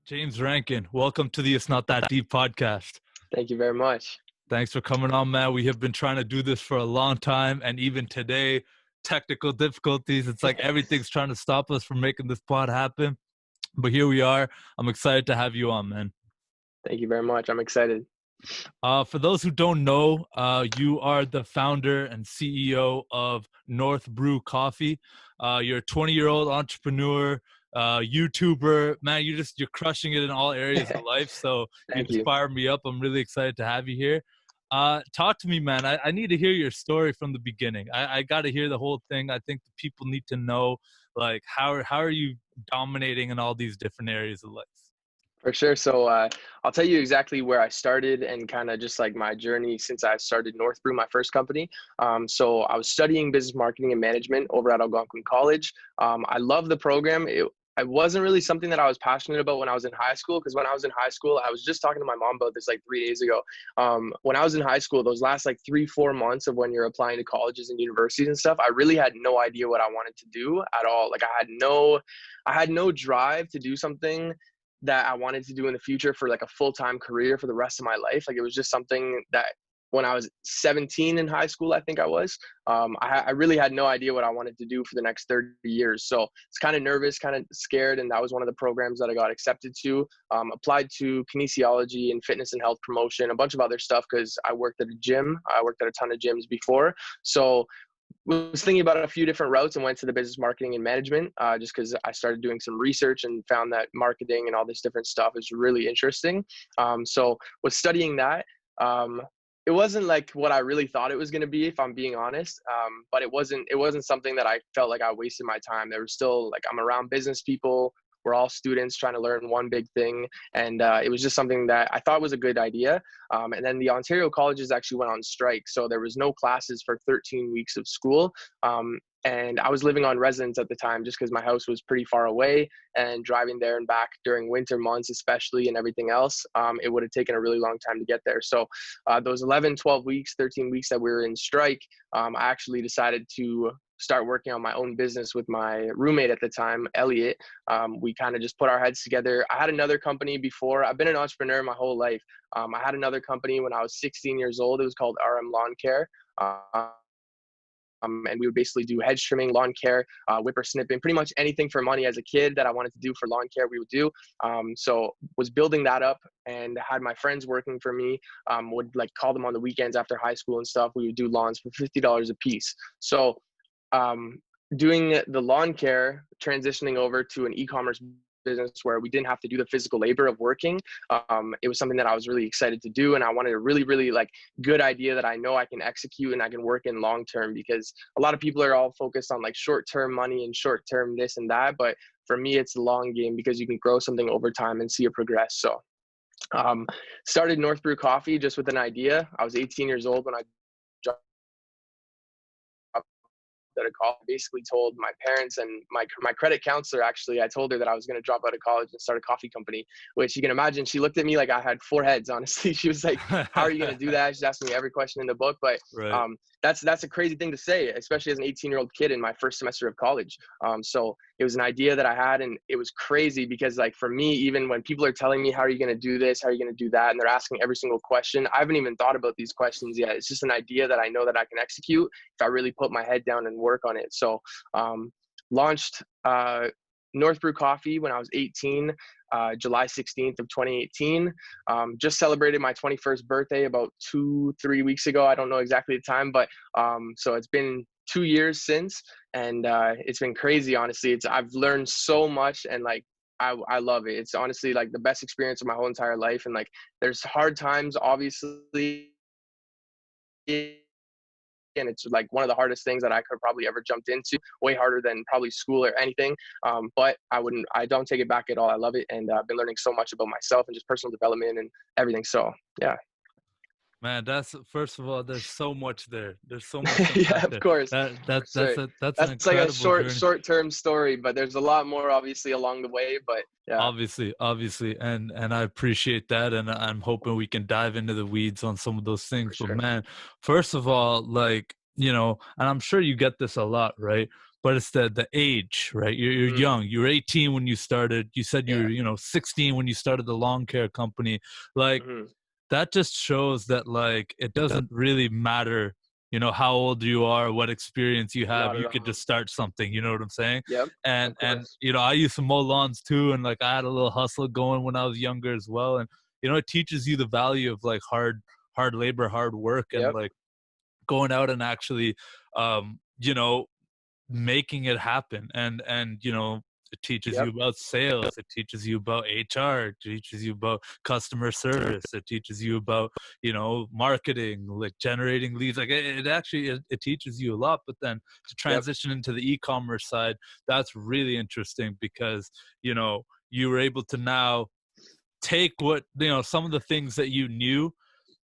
James Rankin, welcome to the It's Not That Deep podcast. Thank you very much. Thanks for coming on, man. We have been trying to do this for a long time, and even today, technical difficulties. It's like everything's trying to stop us from making this pod happen. But here we are. I'm excited to have you on, man. Thank you very much. I'm excited. For those who don't know, you are the founder and CEO of Brew Coffee. You're a 20-year-old entrepreneur, YouTuber. Man, you're crushing it in all areas of life. So you inspire me up. I'm really excited to have you here. Talk to me, man. I need to hear your story from the beginning. I got to hear the whole thing. I think the people need to know, like, how are you dominating in all these different areas of life? For sure. So I'll tell you exactly where I started and kind of just like my journey since I started Brew, my first company. So I was studying business marketing and management over at Algonquin College. I love the program. It wasn't really something that I was passionate about when I was in high school, because when I was in high school, I was just talking to my mom about this like 3 days ago. When I was in high school, those last like 3-4 months of when you're applying to colleges and universities and stuff, I really had no idea what I wanted to do at all. Like I had no drive to do something that I wanted to do in the future for like a full-time career for the rest of my life. Like it was just something that when I was 17 in high school, I think I was, I really had no idea what I wanted to do for the next 30 years. So it's kind of nervous, kind of scared. And that was one of the programs that I got accepted to, applied to kinesiology and fitness and health promotion, a bunch of other stuff, because I worked at a gym. I worked at a ton of gyms before. So was thinking about a few different routes and went to the business marketing and management, just because I started doing some research and found that marketing and all this different stuff is really interesting. So was studying that. It wasn't like what I really thought it was going to be, if I'm being honest. But it wasn't something that I felt like I wasted my time. There was still like, I'm around business people. We're all students trying to learn one big thing. And it was just something that I thought was a good idea. And then the Ontario colleges actually went on strike. So there was no classes for 13 weeks of school. And I was living on residence at the time just because my house was pretty far away, and driving there and back during winter months, especially, and everything else, it would have taken a really long time to get there. So those 11, 12 weeks, 13 weeks that we were in strike, I actually decided to start working on my own business with my roommate at the time, Elliot. We kind of just put our heads together. I had another company before. I've been an entrepreneur my whole life. I had another company when I was 16 years old. It was called RM Lawn Care. And we would basically do hedge trimming, lawn care, whippersnipping, pretty much anything for money as a kid that I wanted to do for lawn care, we would do. So was building that up and had my friends working for me, would like call them on the weekends after high school and stuff. We would do lawns for $50 a piece. So doing the lawn care, transitioning over to an e-commerce business where we didn't have to do the physical labor of working. It was something that I was really excited to do. And I wanted a really, really like good idea that I know I can execute and I can work in long-term, because a lot of people are all focused on like short-term money and short-term this and that. But for me, it's a long game, because you can grow something over time and see it progress. So started Brew Coffee just with an idea. I was 18 years old when I that I called, basically told my parents and my credit counselor, actually, I told her that I was going to drop out of college and start a coffee company, which you can imagine, she looked at me like I had 4 heads, honestly. She was like, how are you going to do that? She's asking me every question in the book. But right. That's a crazy thing to say, especially as an 18-year-old kid in my first semester of college. So it was an idea that I had, and it was crazy because like for me, even when people are telling me, how are you going to do this? How are you going to do that? And they're asking every single question, I haven't even thought about these questions yet. It's just an idea that I know that I can execute if I really put my head down and work on it. So launched Brew Coffee when I was 18, July 16th of 2018. Just celebrated my 21st birthday about 2-3 weeks ago. I don't know exactly the time, but so it's been 2 years since, and it's been crazy, honestly. I've learned so much, and like I love it. It's honestly like the best experience of my whole entire life. And like there's hard times, obviously, and it's like one of the hardest things that I could probably ever jumped into, way harder than probably school or anything. But I don't take it back at all. I love it. And I've been learning so much about myself and just personal development and everything. So yeah. Man, first of all, there's so much there. There's so much. Yeah, of course. That's like a short-term story, but there's a lot more obviously along the way. But yeah, obviously, and I appreciate that, and I'm hoping we can dive into the weeds on some of those things. But man, first of all, like, you know, and I'm sure you get this a lot, right? but it's the age, right? You're Mm, young. You were 18 when you started. You said you yeah. were, 16 when you started the lawn care company. Like, Hmm. that just shows that, like, it doesn't really matter, how old you are, what experience you have. Not at You could all. just start something, you know what I'm saying? Yep. And Of course. I used to mow lawns too, and like I had a little hustle going when I was younger as well. And it teaches you the value of like hard labor, hard work, and Yep. like going out and actually um you know making it happen. And it teaches you Yep. about sales, it teaches you about HR, it teaches you about customer service, it teaches you about marketing, like generating leads. Like it actually it teaches you a lot. But then to Yep. transition into the e-commerce side, that's really interesting because you were able to now take what some of the things that you knew.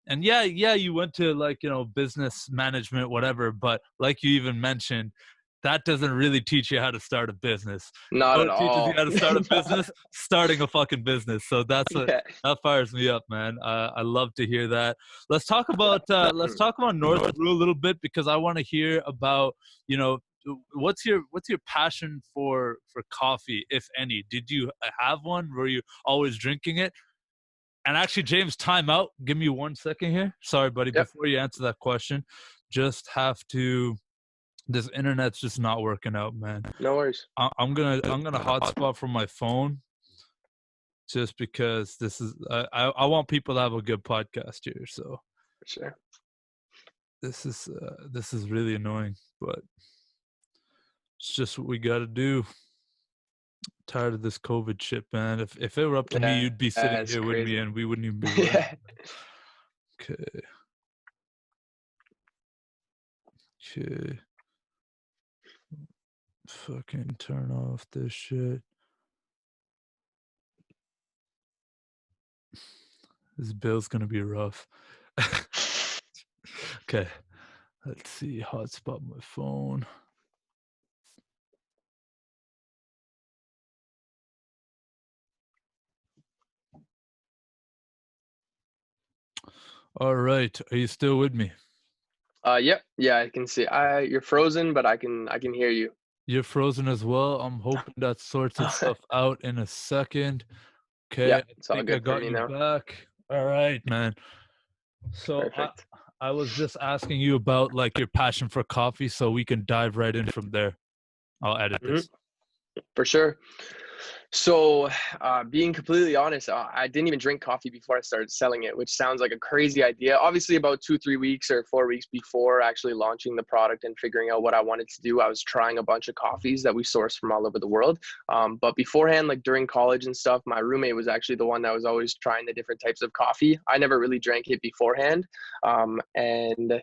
And yeah, you went to like business management, whatever, but like you even mentioned, that doesn't really teach you how to start a business. Not at It teaches you all. how to start a business, starting a fucking business. So Yeah. that fires me up, man. I love to hear that. Let's Mm. talk about North Brew a little bit, because I want to hear about you know what's your passion for coffee, if any. Did you have one? Were you always drinking it? And actually, James, time out. Give me 1 second here. Sorry, buddy. Yep. Before you answer that question, just have to. This internet's just not working out, man. No worries. I'm gonna hotspot from my phone, just because this is. I want people to have a good podcast here. So For sure. this is really annoying, but it's just what we got to do. Tired of this COVID shit, man. If it were up to me, Yeah, you'd be sitting it's here with me, crazy. and we wouldn't even be recording. Yeah. Okay. Okay. Fucking turn off this shit. This bill's gonna be rough. Okay, let's see. Hotspot my phone. All right, are you still with me? Yep. Yeah, I can see. You're frozen, but I can hear you. You're frozen as well. I'm hoping that sorts itself out in a second. Okay, Yep. I It's all think I good for got me you now. back. All right, man. So Perfect. I was just asking you about like your passion for coffee, so we can dive right in from there. I'll edit Hmm. this. For sure. So, being completely honest, I didn't even drink coffee before I started selling it, which sounds like a crazy idea. Obviously, about 2, 3 weeks or 4 weeks before actually launching the product and figuring out what I wanted to do, I was trying a bunch of coffees that we sourced from all over the world. But beforehand, like during college and stuff, my roommate was actually the one that was always trying the different types of coffee. I never really drank it beforehand. And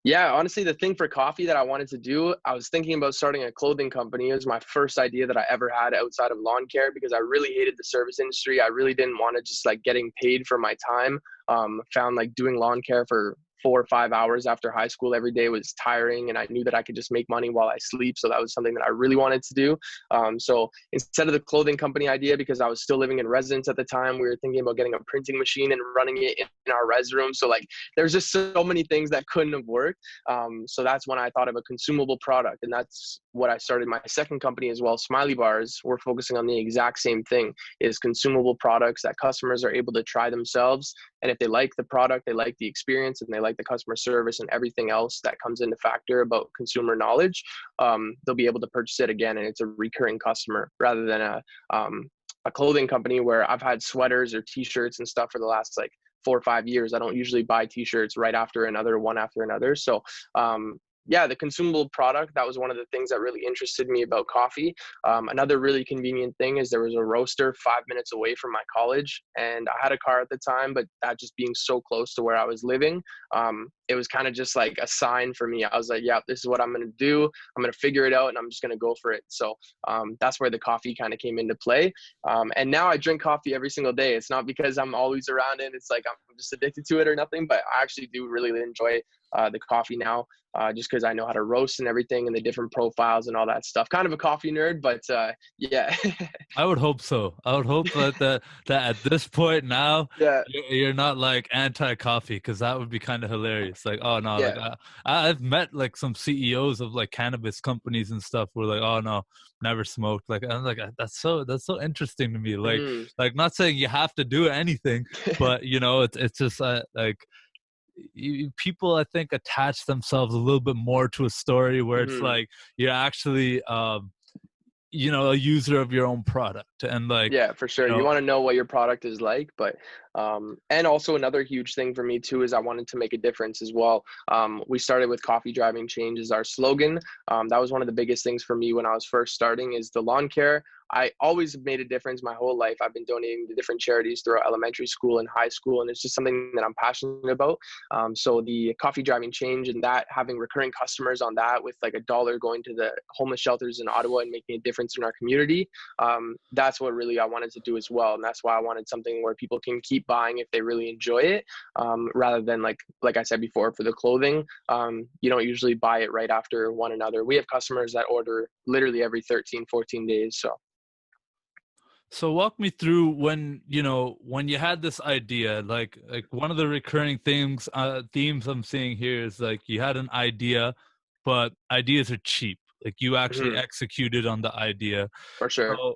yeah, honestly, the thing for coffee that I wanted to do, I was thinking about starting a clothing company. It was my first idea that I ever had outside of lawn care, because I really hated the service industry. I really didn't want to just like getting paid for my time. Found like doing lawn care for 4 or 5 hours after high school every day was tiring, and I knew that I could just make money while I sleep. So that was something that I really wanted to do. So instead of the clothing company idea, because I was still living in residence at the time, we were thinking about getting a printing machine and running it in our res room. So like there's just so many things that couldn't have worked. So that's when I thought of a consumable product, and that's what I started my second company as well. Smiley Bars. We're focusing on the exact same thing: is consumable products that customers are able to try themselves, and if they like the product, they like the experience, and they like the customer service and everything else that comes into factor about consumer knowledge, they'll be able to purchase it again, and it's a recurring customer rather than a clothing company where I've had sweaters or t-shirts and stuff for the last like 4 or 5 years. I don't usually buy t-shirts right after another, one after another. So yeah, the consumable product, that was one of the things that really interested me about coffee. Another really convenient thing is there was a roaster 5 minutes away from my college, and I had a car at the time, but that just being so close to where I was living, it was kind of just like a sign for me. I was like, yeah, this is what I'm going to do. I'm going to figure it out, and I'm just going to go for it. So that's where the coffee kind of came into play. And now I drink coffee every single day. It's not because I'm always around it. It's like I'm just addicted to it or nothing, but I actually do really enjoy the coffee now, just because I know how to roast and everything and the different profiles and all that stuff. Kind of a coffee nerd, but yeah. I would hope so. I would hope that at this point now, Yeah. you're not like anti-coffee, because that would be kind of hilarious. Like, oh no, like Yeah. I've met like some CEOs of like cannabis companies and stuff who are like, oh no, never smoked. Like, I'm like, that's so interesting to me. Mhm. Like not saying you have to do anything, but it's just like people, I think, attach themselves a little bit more to a story where it's Mhm. like you're actually a user of your own product, and like, Yeah, for you sure. You know want to know what your product is like, but and also another huge thing for me too is I wanted to make a difference as well. We started with coffee driving change as our slogan. That was one of the biggest things for me when I was first starting is the lawn care. I always made a difference my whole life. I've been donating to different charities throughout elementary school and high school, and it's just something that I'm passionate about. So the coffee driving change and that having recurring customers on that with like $1 going to the homeless shelters in Ottawa and making a difference in our community, that's what really I wanted to do as well. And that's why I wanted something where people can keep buying if they really enjoy it, rather than like I said before, for the clothing, you don't usually buy it right after one another. We have customers that order literally every 13, 14 days. So walk me through when you had this idea, like one of the recurring themes I'm seeing here is like you had an idea, but ideas are cheap. Like you actually Mhm, executed on the idea. for sure. So,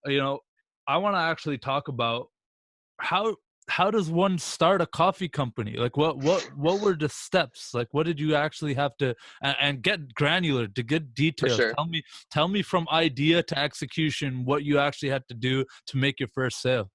you know, I want to actually talk about how how does one start a coffee company? Like what were the steps? Like what did you actually have to, and get granular to get For details. sure. Tell me from idea to execution what you actually had to do to make your first sale.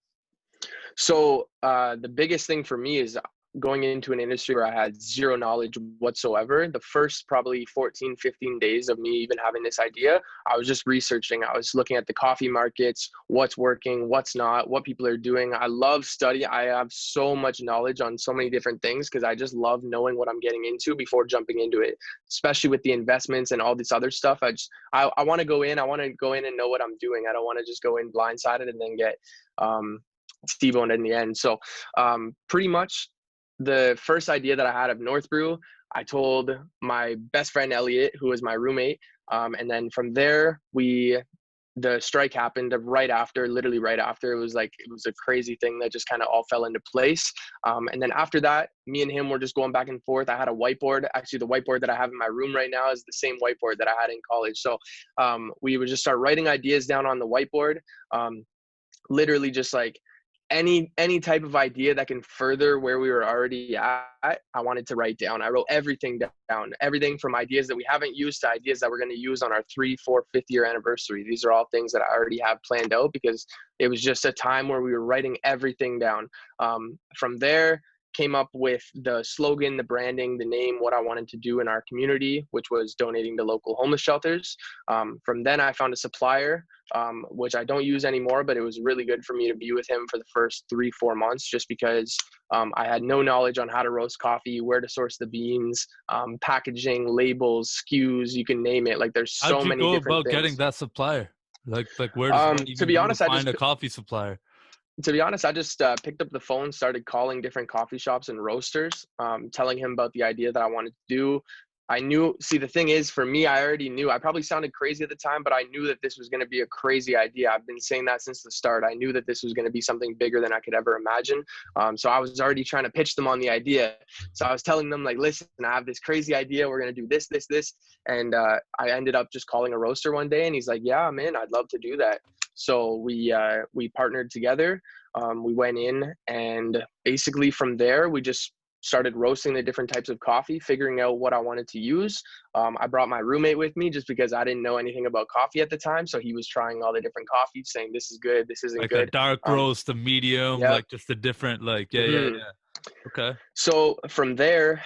So the biggest thing for me is going into an industry where I had zero knowledge whatsoever. The first probably 14, 15 days of me even having this idea, I was just researching. I was looking at the coffee markets, what's working, what's not, what people are doing. I love study. I have so much knowledge on so many different things because I just love knowing what I'm getting into before jumping into it, especially with the investments and all this other stuff. I want to go in. I want to go in and know what I'm doing. I don't want to just go in blindsided and then get Steve-owned in the end. So pretty much the first idea that I had of North Brew, I told my best friend Elliot, who was my roommate, and then from there the strike happened right after, literally right after. It was a crazy thing that just kind of all fell into place. And then after that, me and him were just going back and forth. I had a whiteboard. Actually, the whiteboard that I have in my room right now is the same whiteboard that I had in college. So we would just start writing ideas down on the whiteboard. Literally just like any type of idea that can further where we were already at, I wanted to write down. I wrote everything down, everything from ideas that we haven't used to ideas that we're going to use on our 3, 4, 5th-year anniversary. These are all things that I already have planned out because it was just a time where we were writing everything down. From there, came up with the slogan, the branding, the name, what I wanted to do in our community, which was donating to local homeless shelters. From then I found a supplier, which I don't use anymore, but it was really good for me to be with him for the first 3, 4 months, just because I had no knowledge on how to roast coffee, where to source the beans, packaging, labels, SKUs, you can name it. Like there's How'd so you many go different about getting things. that supplier? Like where does one To even be go to honest, find a coffee supplier? I just picked up the phone, started calling different coffee shops and roasters, telling him about the idea that I wanted to do. I knew, see, the thing is, for me, I already knew. I probably sounded crazy at the time, but I knew that this was going to be a crazy idea. I've been saying that since the start. I knew that this was going to be something bigger than I could ever imagine. So I was already trying to pitch them on the idea. So I was telling them, like, listen, I have this crazy idea. We're going to do this, this, this. And I ended up just calling a roaster one day, and he's like, yeah, I'm in. I'd love to do that. So we partnered together. We went in, and basically from there, we just started roasting the different types of coffee, figuring out what I wanted to use. I brought my roommate with me just because I didn't know anything about coffee at the time. So he was trying all the different coffees, saying this is good, this isn't Like a good. dark roast, a medium, Yeah. like just a different, like, yeah. Mhm. Okay. So from there,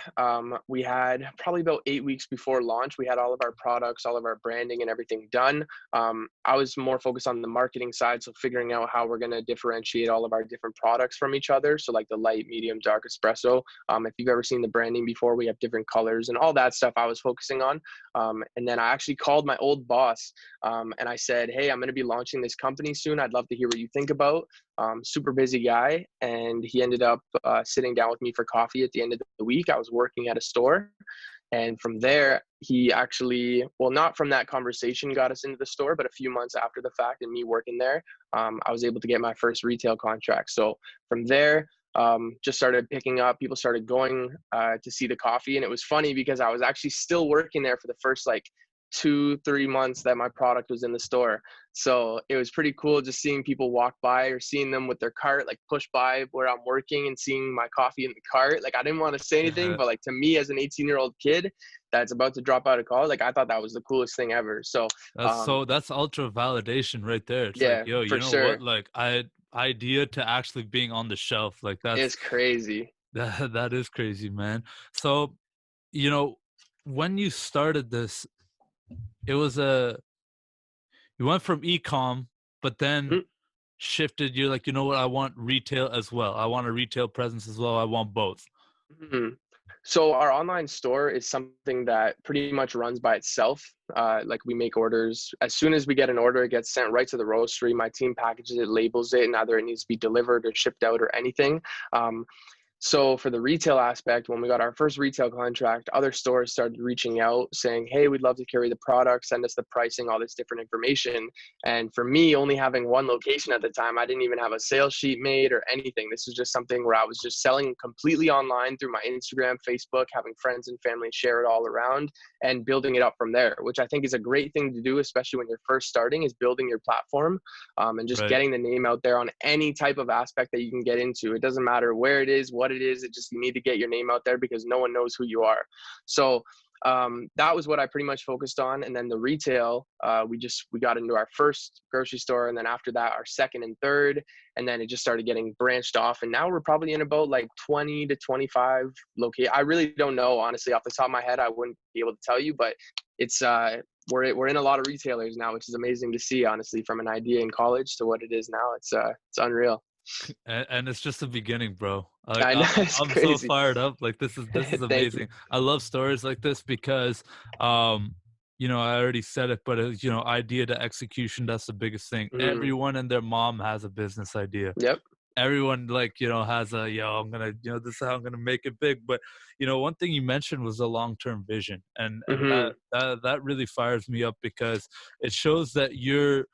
we had probably about 8 weeks before launch, we had all of our products, all of our branding and everything done. I was more focused on the marketing side, so figuring out how we're going to differentiate all of our different products from each other. So like the light, medium, dark espresso. If you've ever seen the branding before, we have different colors and all that stuff I was focusing focusing on. And then I actually called my old boss, and I said, hey, I'm going to be launching this company soon. I'd love to hear what you think about. Super busy guy. And he ended up sitting down with me for coffee at the end of the week. I was working at a store. And from there, he actually, well, not from that conversation got us into the store, but a few months after the fact and me working there, I was able to get my first retail contract. So from there, just started picking up, people started going to see the coffee. And it was funny because I was actually still working there for the first like 2-3 months that my product was in the store. So it was pretty cool just seeing people walk by or seeing them with their cart, like push by where I'm working and seeing my coffee in the cart. Like I didn't want to say anything, but like to me as an 18-year-old kid that's about to drop out of college, like I thought that was the coolest thing ever. So that's ultra validation right there. It's yeah, like, yo, you know sure. what? Like idea to actually being on the shelf. Like It's crazy. that is crazy, man. So, you know, when you started this, it was you went from e-com, but then shifted. You're like, you know what? I want retail as well. I want a retail presence as well. I want both. Mm-hmm. So our online store is something that pretty much runs by itself. Like we make orders. As soon as we get an order, it gets sent right to the roastery. My team packages it, labels it, and either it needs to be delivered or shipped out or anything. So for the retail aspect, when we got our first retail contract, other stores started reaching out saying, hey, we'd love to carry the product, send us the pricing, all this different information. And for me, only having one location at the time, I didn't even have a sales sheet made or anything. This was just something where I was just selling completely online through my Instagram, Facebook, having friends and family share it all around and building it up from there, which I think is a great thing to do, especially when you're first starting, is building your platform and just getting the name out there on any type of aspect that you can get into. It doesn't matter where it is, what it is, it just, you need to get your name out there because no one knows who you are. So that was what I pretty much focused on. And then the retail, we got into our first grocery store, and then after that our second and third, and then it just started getting branched off, and now we're probably in about like 20 to 25 locations. I really don't know, honestly, off the top of my head. I wouldn't be able to tell you, but it's we're in a lot of retailers now, which is amazing to see, honestly, from an idea in college to what it is now. It's unreal. And it's just the beginning, bro. Like, I know, it's I'm crazy. so fired up. Like this is amazing. I love stories like this because, you know, I already said it, but you know, idea to execution, that's the biggest thing. Everyone and their mom has a business idea. Yep. Everyone, like, you know, has a, I'm gonna, you know, this is how I'm gonna make it big. But you know, one thing you mentioned was a long-term vision, and that really fires me up because it shows that you're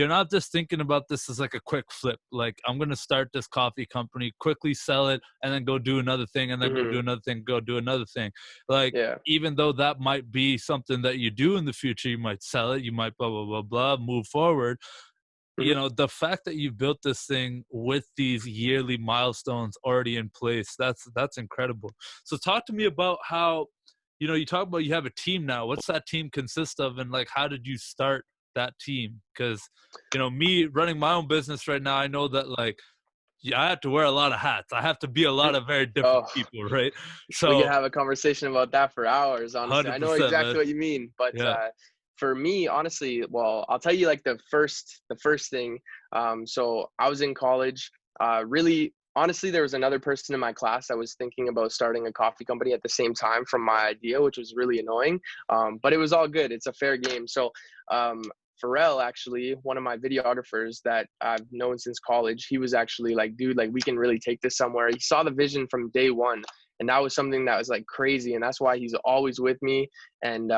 not just thinking about this as like a quick flip. Like, I'm going to start this coffee company, quickly sell it, and then go do another thing, and then go do another thing, go do another thing. Like, even though that might be something that you do in the future, you might sell it, you might blah, blah, blah, blah, move forward. You know, the fact that you built this thing with these yearly milestones already in place, that's incredible. So talk to me about how, you know, you talk about you have a team now. What's that team consist of, and like, how did you start that team? Because, you know, me running my own business right now, I know that like, I have to wear a lot of hats. I have to be a lot of very different people, right? So we could have a conversation about that for hours, honestly. I know exactly what you mean, but for me, honestly, well, I'll tell you like the first thing. So I was in college, really. Honestly, there was another person in my class that was thinking about starting a coffee company at the same time from my idea, which was really annoying. But it was all good. It's a fair game. So Pharrell, actually, one of my videographers that I've known since college, he was actually like, dude, like we can really take this somewhere. He saw the vision from day one. And that was something that was like crazy. And that's why he's always with me. And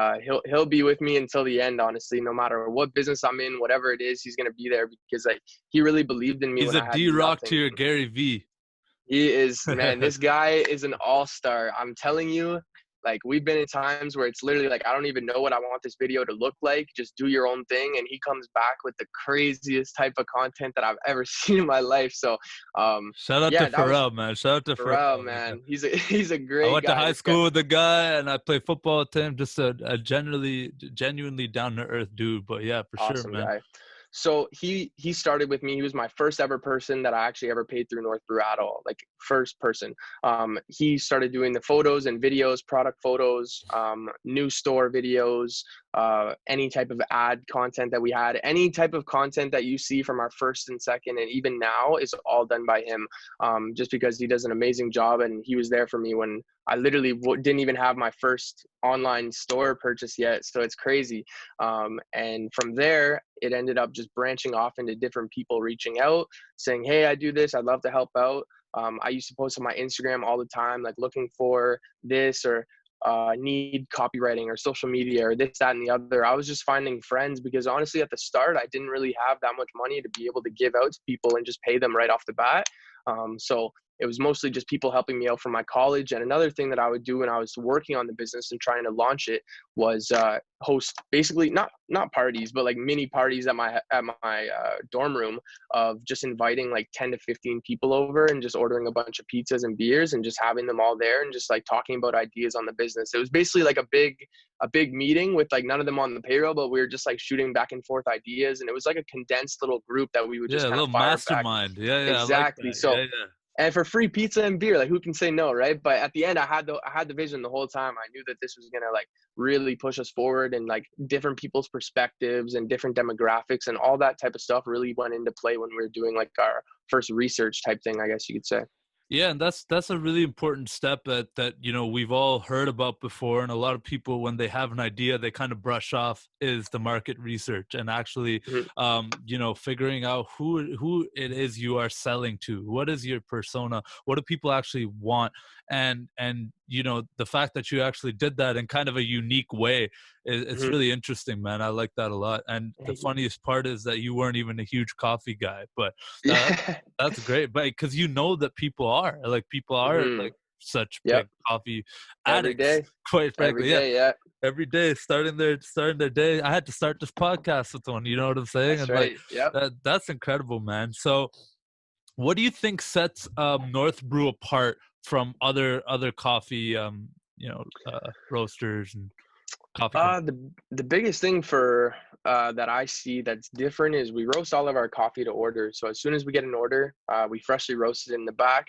he'll be with me until the end, honestly, no matter what business I'm in, whatever it is, he's going to be there because like he really believed in me. He's when a I had D-Rock nothing. to your Gary V. He is, man, this guy is an all-star. I'm telling you, like we've been in times where it's literally like, I don't even know what I want this video to look like. Just do your own thing. And he comes back with the craziest type of content that I've ever seen in my life. So shout out to Pharrell, man. Shout out to Pharrell, man. He's a great guy. I went to high school with the guy and I played football with him. Just a genuinely down to earth dude. But yeah, for sure, man. Guy. So he started with me. He was my first ever person that I actually ever paid through North Brew at all, like first person. He started doing the photos and videos, product photos, new store videos, any type of ad content that we had, any type of content that you see from our first and second, and even now is all done by him. Just because he does an amazing job, and he was there for me when I literally didn't even have my first online store purchase yet. So it's crazy. And from there, it ended up just branching off into different people reaching out, saying, hey, I do this. I'd love to help out. I used to post on my Instagram all the time, like looking for this or need copywriting or social media or this, that, and the other. I was just finding friends because honestly, at the start, I didn't really have that much money to be able to give out to people and just pay them right off the bat. So it was mostly just people helping me out from my college. And another thing that I would do when I was working on the business and trying to launch it was host basically not parties, but like mini parties at my dorm room of just inviting like 10 to 15 people over and just ordering a bunch of pizzas and beers and just having them all there and just like talking about ideas on the business. It was basically like a big meeting with like none of them on the payroll, but we were just like shooting back and forth ideas. And it was like a condensed little group that we would Yeah, just a kind of little fire back. mastermind. Yeah, I like Exactly. that. So Yeah, yeah. and for free pizza and beer, like who can say no, right? But at the end, I had the vision the whole time. I knew that this was gonna like really push us forward, and like different people's perspectives and different demographics and all that type of stuff really went into play when we were doing like our first research type thing, I guess you could say. Yeah, and that's a really important step that we've all heard about before, and a lot of people when they have an idea they kind of brush off is the market research and actually Mhm. figuring out who it is you are selling to, what is your persona, what do people actually want, and the fact that you actually did that in kind of a unique way it's Mhm. really interesting, man. I like that a lot. And the Thank you. funniest part is that you weren't even a huge coffee guy, but uh, Yeah. that's great, but because that people are Mhm. like such Yep. big coffee Every addicts, day. quite Every frankly. Yeah, day. Yeah. every day starting their day. I had to start this podcast with one. You know what I'm saying? That's And like right. Yep. that's incredible, man. So, what do you think sets North Brew apart from other coffee roasters and coffee companies? The biggest thing for that I see that's different is we roast all of our coffee to order. So as soon as we get an order, we freshly roast it in the back.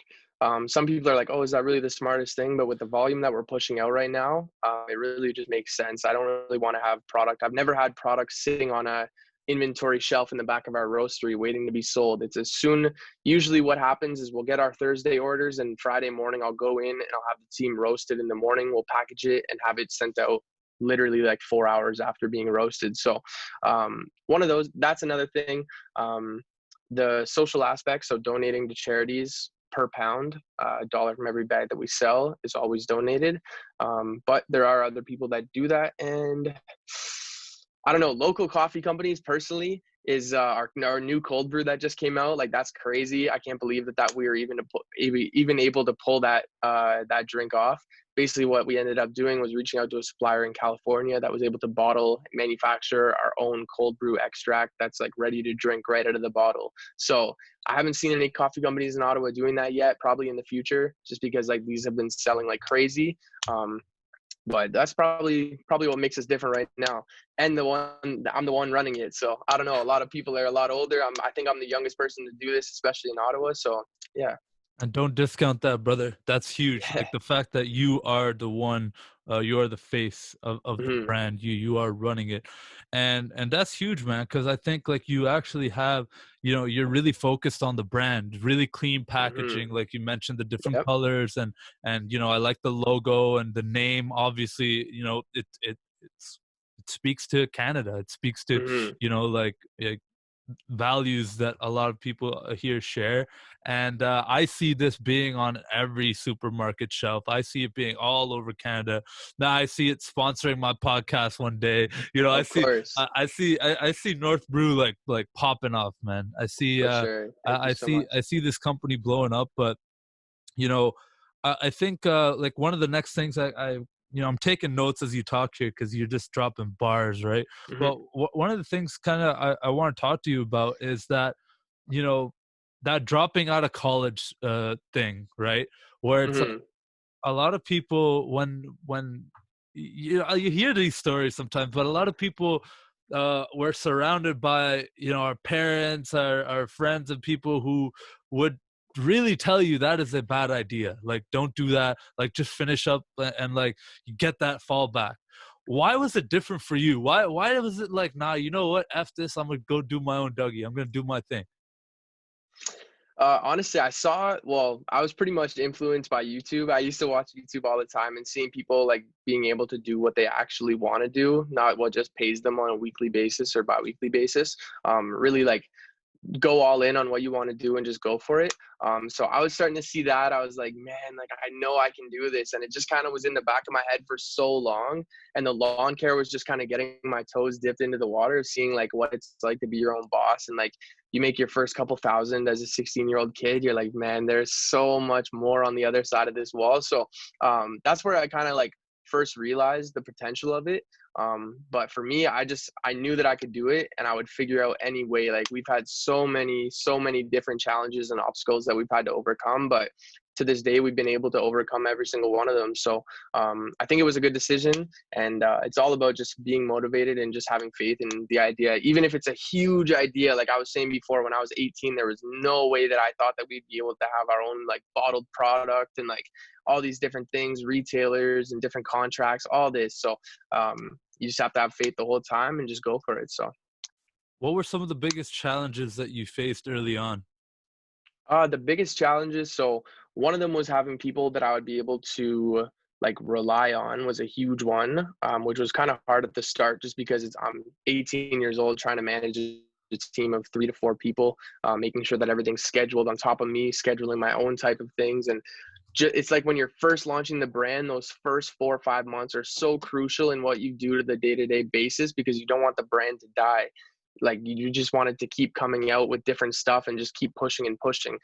Some people are like, "Oh, is that really the smartest thing?" But with the volume that we're pushing out right now, it really just makes sense. I don't really want to have product. I've never had product sitting on a inventory shelf in the back of our roastery waiting to be sold. It's as soon. Usually, what happens is we'll get our Thursday orders, and Friday morning I'll go in and I'll have the team roast it in the morning. We'll package it and have it sent out literally like 4 hours after being roasted. So one of those, that's another thing. The social aspect, so donating to charities per pound, a dollar from every bag that we sell is always donated. But there are other people that do that. And I don't know, local coffee companies personally is our new cold brew that just came out. Like that's crazy. I can't believe that we were even able to pull that drink off. Basically what we ended up doing was reaching out to a supplier in California that was able to bottle and manufacture our own cold brew extract that's like ready to drink right out of the bottle. So I haven't seen any coffee companies in Ottawa doing that yet, probably in the future, just because like these have been selling like crazy. But that's probably what makes us different right now. And I'm the one running it. So I don't know. A lot of people are a lot older. I think I'm the youngest person to do this, especially in Ottawa. So yeah. And don't discount that, brother. That's huge. Yeah. Like the fact that you are the one, you are the face of the Mhm. brand. You are running it, and that's huge, man. Because I think like you actually have, you're really focused on the brand, really clean Mhm. packaging. Like you mentioned, the different Yep. colors and I like the logo and the name. Obviously, it speaks to Canada. It speaks to Mhm. like values that a lot of people here share. And I see this being on every supermarket shelf. I see it being all over Canada. Now I see it sponsoring my podcast one day. I Of see course. I see North Brew like popping off, man. I see For sure. Thank you I so see much. I see this company blowing up. But you know I think like one of the next things I'm taking notes as you talk here because you're just dropping bars, right? Mhm. But one of the things kind of I want to talk to you about is that you know that dropping out of college thing, right? Where it's like Mhm. a lot of people when you hear these stories sometimes, but a lot of people we're surrounded by, our parents, our friends, and people who would really tell you that is a bad idea. Like, don't do that. Like, just finish up and like you get that fallback. Why was it different for you? Why was it like, nah, you know what? F this. I'm gonna go do my own Dougie. I'm gonna do my thing. Honestly, I was pretty much influenced by YouTube. I used to watch YouTube all the time and seeing people like being able to do what they actually want to do, not what just pays them on a weekly basis or bi-weekly basis. Really like go all in on what you want to do and just go for it. So I was starting to see that. I was like, man, like I know I can do this. And it just kind of was in the back of my head for so long. And the lawn care was just kind of getting my toes dipped into the water, seeing like what it's like to be your own boss. And like you make your first couple thousand as a 16-year-old kid, you're like, man, there's so much more on the other side of this wall. So that's where I kind of like first realized the potential of it. But for me, I knew that I could do it and I would figure out any way. Like we've had so many different challenges and obstacles that we've had to overcome, but to this day, we've been able to overcome every single one of them. So I think it was a good decision, and it's all about just being motivated and just having faith in the idea. Even if it's a huge idea, like I was saying before, when I was 18, there was no way that I thought that we'd be able to have our own like bottled product and like all these different things, retailers and different contracts, all this. So you just have to have faith the whole time and just go for it. So What were some of the biggest challenges that you faced early on? the biggest challenges, so one of them was having people that I would be able to like rely on was a huge one, which was kind of hard at the start just because I'm 18 years old trying to manage a team of 3 to 4 people, making sure that everything's scheduled on top of me, scheduling my own type of things. And it's like when you're first launching the brand, those first 4 or 5 months are so crucial in what you do to the day-to-day basis because you don't want the brand to die. Like you just wanted to keep coming out with different stuff and just keep pushing and pushing.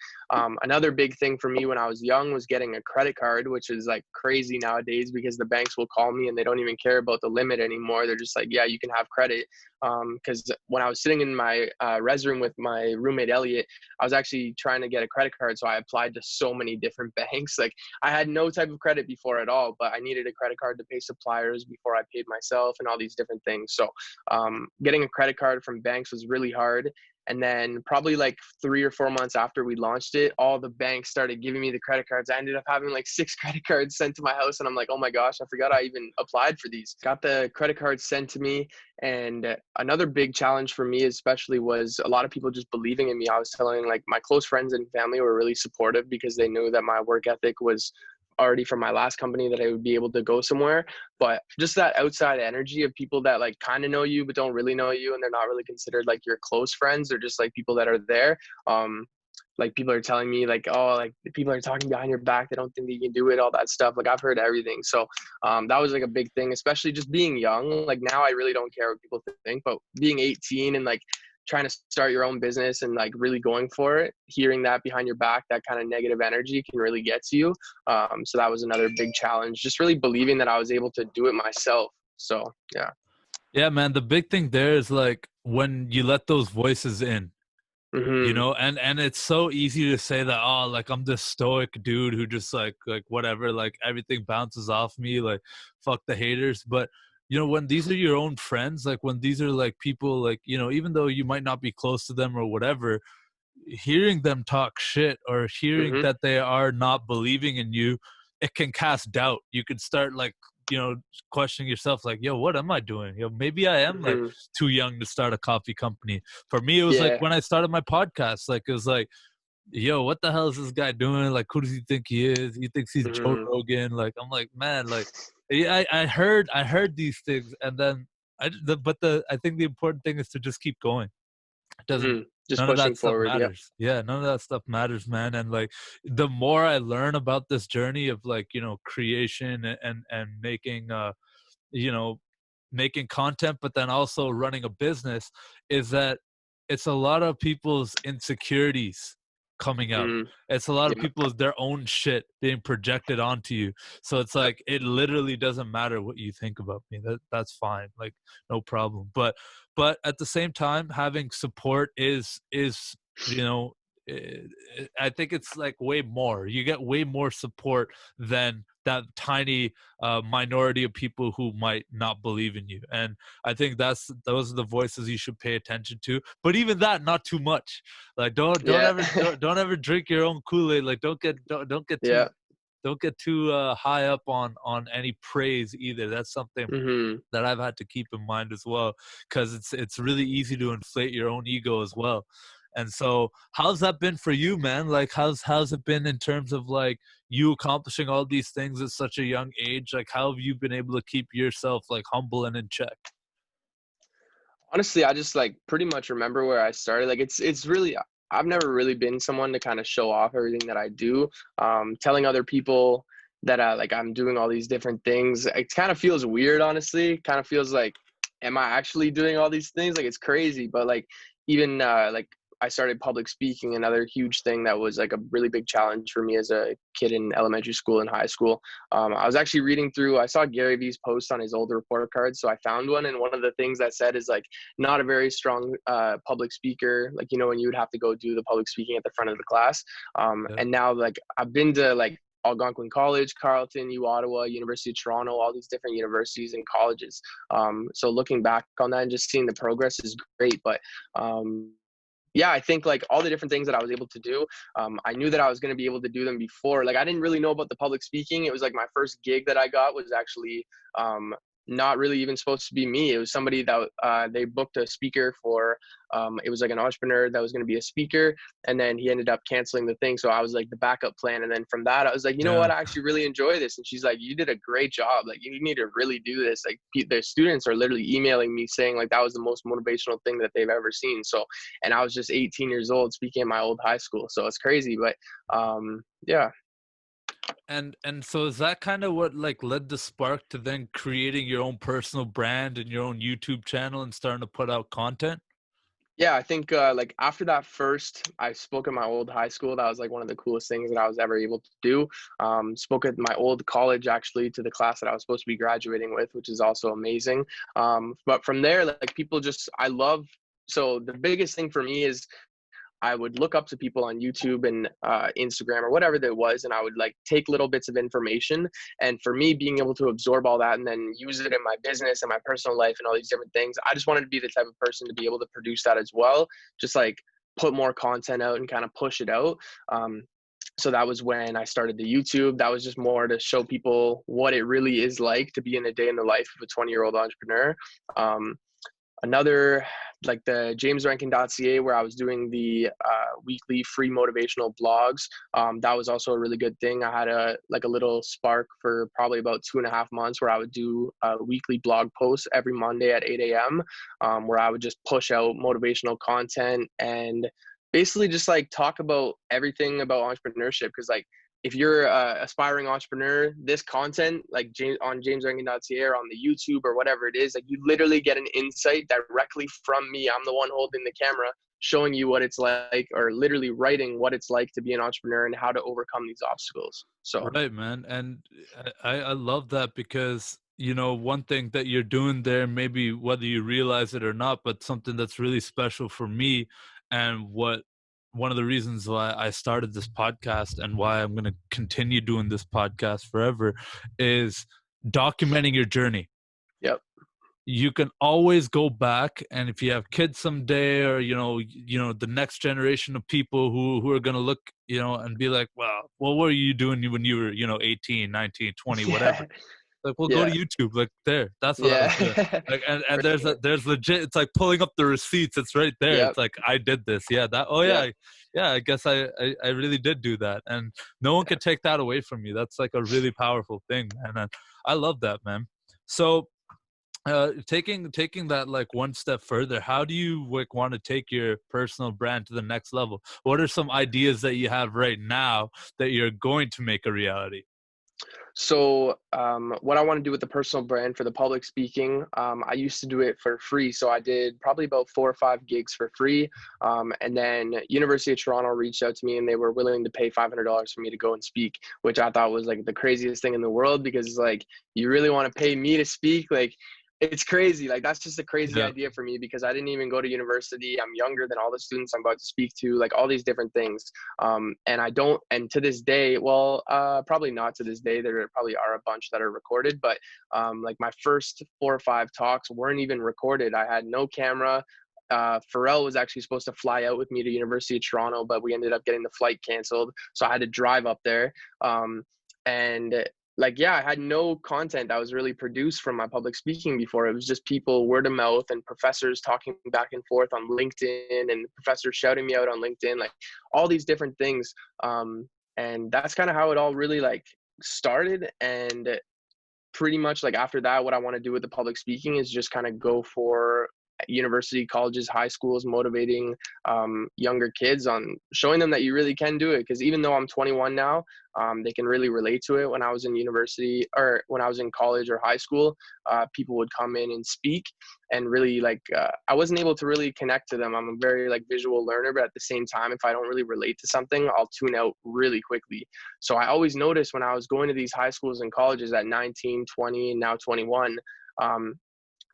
Another big thing for me when I was young was getting a credit card, which is like crazy nowadays because the banks will call me and they don't even care about the limit anymore. They're just like, yeah, you can have credit. Because when I was sitting in my res room with my roommate Elliot, I was actually trying to get a credit card. So I applied to so many different banks. Like I had no type of credit before at all, but I needed a credit card to pay suppliers before I paid myself and all these different things. So getting a credit card from banks was really hard. And then probably like 3 or 4 months after we launched it, all the banks started giving me the credit cards. I ended up having like 6 credit cards sent to my house. And I'm like, oh my gosh, I forgot I even applied for these. Got the credit cards sent to me. And another big challenge for me especially was a lot of people just believing in me. I was telling like my close friends and family were really supportive because they knew that my work ethic was already from my last company, that I would be able to go somewhere. But just that outside energy of people that like kind of know you but don't really know you, and they're not really considered like your close friends. They're just like people that are there. Like people are telling me like, oh, like people are talking behind your back, they don't think that you can do it, all that stuff. Like I've heard everything. So that was like a big thing, especially just being young. Like now I really don't care what people think, but being 18 and like trying to start your own business and like really going for it, hearing that behind your back, that kind of negative energy can really get to you. So that was another big challenge, just really believing that I was able to do it myself. So Yeah, man, the big thing there is like when you let those voices in, mm-hmm. and it's so easy to say that, oh, like I'm this stoic dude who just like whatever, like everything bounces off me, like fuck the haters. But when these are your own friends, like when these are like people, like even though you might not be close to them or whatever, hearing them talk shit or hearing Mm-hmm. that they are not believing in you, it can cast doubt. You could start like questioning yourself, like, yo, what am I doing? Maybe I am like Mm-hmm. too young to start a coffee company. For me, it was like Yeah. when I started my podcast, like it was like, yo, what the hell is this guy doing? Like, who does he think he is? He thinks he's Joe Mm-hmm. Rogan. Like, I'm like, man, like, yeah, I heard these things, and then I think the important thing is to just keep going. It doesn't. Mm-hmm. Just None of pushing that stuff forward. Yep. matters. Yeah, none of that stuff matters, man. And like, the more I learn about this journey of like creation and making you know making content, but then also running a business, is that it's a lot of people's insecurities coming out. Mm-hmm. It's a lot of Yep. people's their own shit being projected onto you. So it's Yep. like it literally doesn't matter what you think about me. That's fine, like no problem. But at the same time, having support is I think it's like way more. You get way more support than that tiny minority of people who might not believe in you. And I think those are the voices you should pay attention to. But even that, not too much. Like Yeah. don't ever drink your own Kool-Aid. Like Yeah. don't get too high up on any praise either. That's something Hmm. that I've had to keep in mind as well, because it's really easy to inflate your own ego as well. And so, how's that been for you, man? Like, how's it been in terms of like you accomplishing all these things at such a young age? Like, how have you been able to keep yourself like humble and in check? Honestly, I just like pretty much remember where I started. Like it's really, I've never really been someone to kind of show off everything that I do. Telling other people that like I'm doing all these different things, it kind of feels weird, honestly. Kind of feels like, am I actually doing all these things? Like it's crazy. But like even like I started public speaking, another huge thing that was like a really big challenge for me as a kid in elementary school and high school. I was actually reading through, I saw Gary Vee's post on his old report cards. So I found one. And one of the things that said is like, not a very strong public speaker. Like, you know, when you would have to go do the public speaking at the front of the class. Yeah. And now like I've been to like Algonquin College, Carleton, Ottawa, University of Toronto, all these different universities and colleges. So looking back on that and just seeing the progress is great. But yeah, I think like all the different things that I was able to do, I knew that I was going to be able to do them before. Like I didn't really know about the public speaking. It was like my first gig that I got was actually not really even supposed to be me. It was somebody that they booked a speaker for. It was like an entrepreneur that was going to be a speaker, and then he ended up canceling the thing. So I was like the backup plan. And then from that, I was like, you know Yeah. what? I actually really enjoy this. And she's like, you did a great job. Like you need to really do this. Like the students are literally emailing me saying like that was the most motivational thing that they've ever seen. So, and I was just 18 years old speaking at my old high school. So it's crazy, but yeah. And so is that kind of what like led the spark to then creating your own personal brand and your own YouTube channel and starting to put out content? Yeah, I think like after that first, I spoke at my old high school. That was like one of the coolest things that I was ever able to do. Spoke at my old college actually to the class that I was supposed to be graduating with, which is also amazing. But from there, like people just, I love, so the biggest thing for me is I would look up to people on YouTube and Instagram or whatever that was, and I would like take little bits of information. And for me, being able to absorb all that and then use it in my business and my personal life and all these different things, I just wanted to be the type of person to be able to produce that as well. Just like put more content out and kind of push it out. So that was when I started the YouTube. That was just more to show people what it really is like to be in a day in the life of a 20-year-old entrepreneur. Another like the James Rankin.ca where I was doing the weekly free motivational blogs. That was also a really good thing. I had a little spark for probably about 2.5 months where I would do weekly blog posts every Monday at 8 a.m. Where I would just push out motivational content and basically just like talk about everything about entrepreneurship. Because like if you're a aspiring entrepreneur, this content like on jamesrankin.ca or on the YouTube or whatever it is, like you literally get an insight directly from me. I'm the one holding the camera, showing you what it's like, or literally writing what it's like to be an entrepreneur and how to overcome these obstacles. So Right, man. And I love that because, you know, one thing that you're doing there, maybe whether you realize it or not, but something that's really special for me and what one of the reasons why I started this podcast and why I'm going to continue doing this podcast forever is documenting your journey. yep. You can always go back, and if you have kids someday, or the next generation of people who are going to look, and be like, well, what were you doing when you were 18, 19, 20, whatever. Yeah. Like, well, go Yeah. to YouTube. Like, there, that's what I was doing. Yeah. Like, and For sure. there's legit. It's like pulling up the receipts. It's right there. Yep. It's like, I did this. Yeah, that. Oh Yep. yeah, yeah. I guess I really did do that, and no one Yeah. could take that away from you. That's like a really powerful thing, man. And I love that, man. So taking that like one step further, how do you like want to take your personal brand to the next level? What are some ideas that you have right now that you're going to make a reality? So what I want to do with the personal brand for the public speaking, I used to do it for free. So I did probably about 4 or 5 gigs for free. And then University of Toronto reached out to me and they were willing to pay $500 for me to go and speak, which I thought was like the craziest thing in the world, because like, you really want to pay me to speak? Like, It's crazy. Like, that's just a crazy Yeah. idea for me because I didn't even go to university. I'm younger than all the students I'm about to speak to, like all these different things. And I don't, and to this day, well, probably not to this day. There probably are a bunch that are recorded, but like my first 4 or 5 talks weren't even recorded. I had no camera. Pharrell was actually supposed to fly out with me to University of Toronto, but we ended up getting the flight canceled. So I had to drive up there. And like, yeah, I had no content that was really produced from my public speaking before. It was just people word of mouth and professors talking back and forth on LinkedIn and professors shouting me out on LinkedIn, like all these different things. And that's kind of how it all really like started. And pretty much like after that, what I want to do with the public speaking is just kind of go for university, colleges, high schools, motivating younger kids on showing them that you really can do it. Because even though I'm 21 now, they can really relate to it. When I was in university or when I was in college or high school, people would come in and speak and really like, I wasn't able to really connect to them. I'm a very like visual learner, but at the same time, if I don't really relate to something, I'll tune out really quickly. So I always noticed when I was going to these high schools and colleges at 19, 20, and now 21,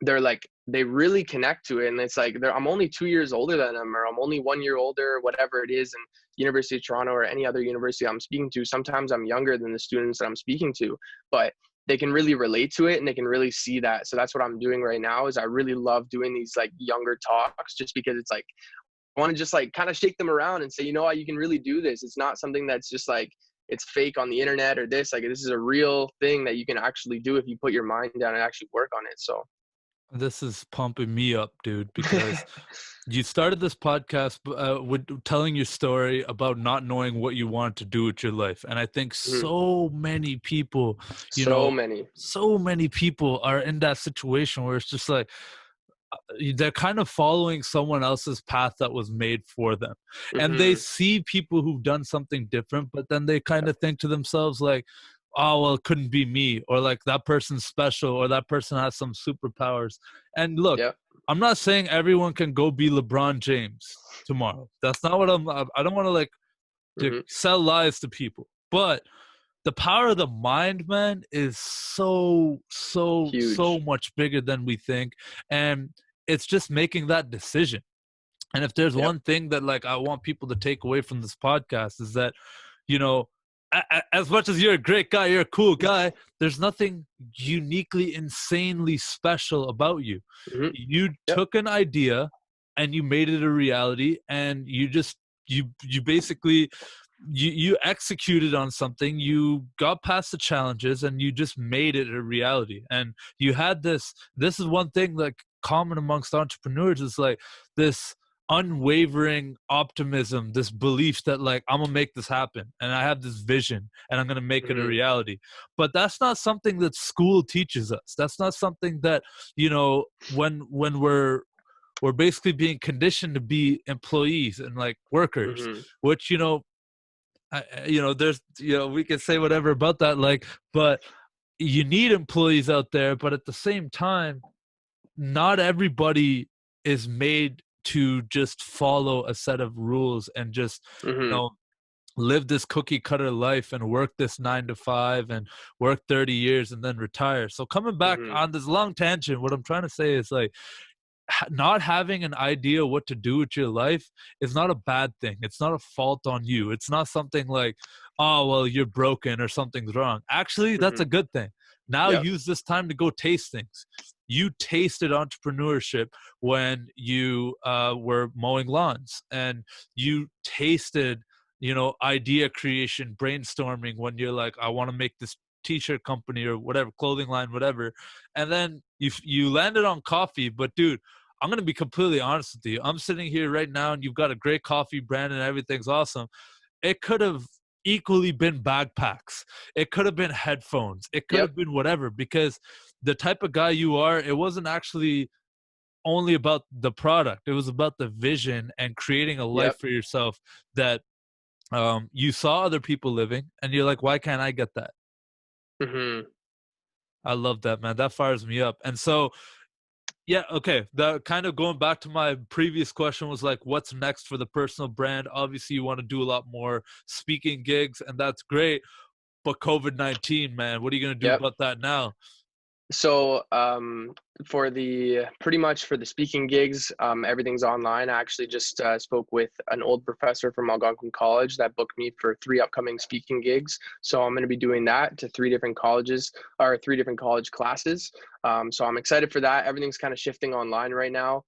they're like, they really connect to it. And it's like, I'm only 2 years older than them, or I'm only 1 year older, whatever it is. And University of Toronto or any other university I'm speaking to, sometimes I'm younger than the students that I'm speaking to, but they can really relate to it and they can really see that. So that's what I'm doing right now is I really love doing these like younger talks just because it's like, I want to just like kind of shake them around and say, you know what, you can really do this. It's not something that's just like, it's fake on the internet or this, like this is a real thing that you can actually do if you put your mind down and actually work on it. So This is pumping me up, dude, because you started this podcast with telling your story about not knowing what you want to do with your life. And I think so many people, so many. so many people are in that situation where it's just like, they're kind of following someone else's path that was made for them. And they see people who've done something different, but then they kind of think to themselves like, oh, well, it couldn't be me, or like that person's special, or that person has some superpowers. And look, Yep. I'm not saying everyone can go be LeBron James tomorrow. That's not what I don't want to like to sell lies to people, but the power of the mind, man, is so Huge. much bigger than we think. And it's just making that decision. And if there's Yep. one thing that like I want people to take away from this podcast is that, as much as you're a great guy, you're a cool guy, there's nothing uniquely insanely special about you. You Yep. took an idea and you made it a reality, and you just you basically you executed on something, you got past the challenges, and you just made it a reality. And you had this is one thing like common amongst entrepreneurs, is like this unwavering optimism, this belief that like I'm gonna make this happen, and I have this vision and I'm gonna make it a reality. But that's not something that school teaches us. That's not something that, when we're basically being conditioned to be employees and like workers, which there's we can say whatever about that, like, but you need employees out there. But at the same time, not everybody is made to just follow a set of rules and just live this cookie cutter life and work this 9 to 5 and work 30 years and then retire. So coming back on this long tangent, what I'm trying to say is like, not having an idea what to do with your life is not a bad thing. It's not a fault on you. It's not something like, oh, well, you're broken or something's wrong. Actually, that's a good thing. Now use this time to go taste things. You tasted entrepreneurship when you were mowing lawns, and you tasted, idea creation, brainstorming when you're like, I want to make this t-shirt company or whatever, clothing line, whatever. And then you landed on coffee. But dude, I'm going to be completely honest with you. I'm sitting here right now and you've got a great coffee brand and everything's awesome. It could have equally been backpacks. It could have been headphones. It could have been whatever, because the type of guy you are, it wasn't actually only about the product. It was about the vision and creating a life for yourself that you saw other people living, and you're like, why can't I get that? I love that, man. That fires me up. And so, yeah, okay. That kind of going back to my previous question was like, what's next for the personal brand? Obviously, you want to do a lot more speaking gigs, and that's great. But COVID-19, man, what are you going to do about that now? So for the pretty much for the speaking gigs, everything's online. I actually just spoke with an old professor from Algonquin College that booked me for 3 upcoming speaking gigs. So I'm going to be doing that to 3 different colleges or 3 different college classes. So I'm excited for that. Everything's kind of shifting online right now.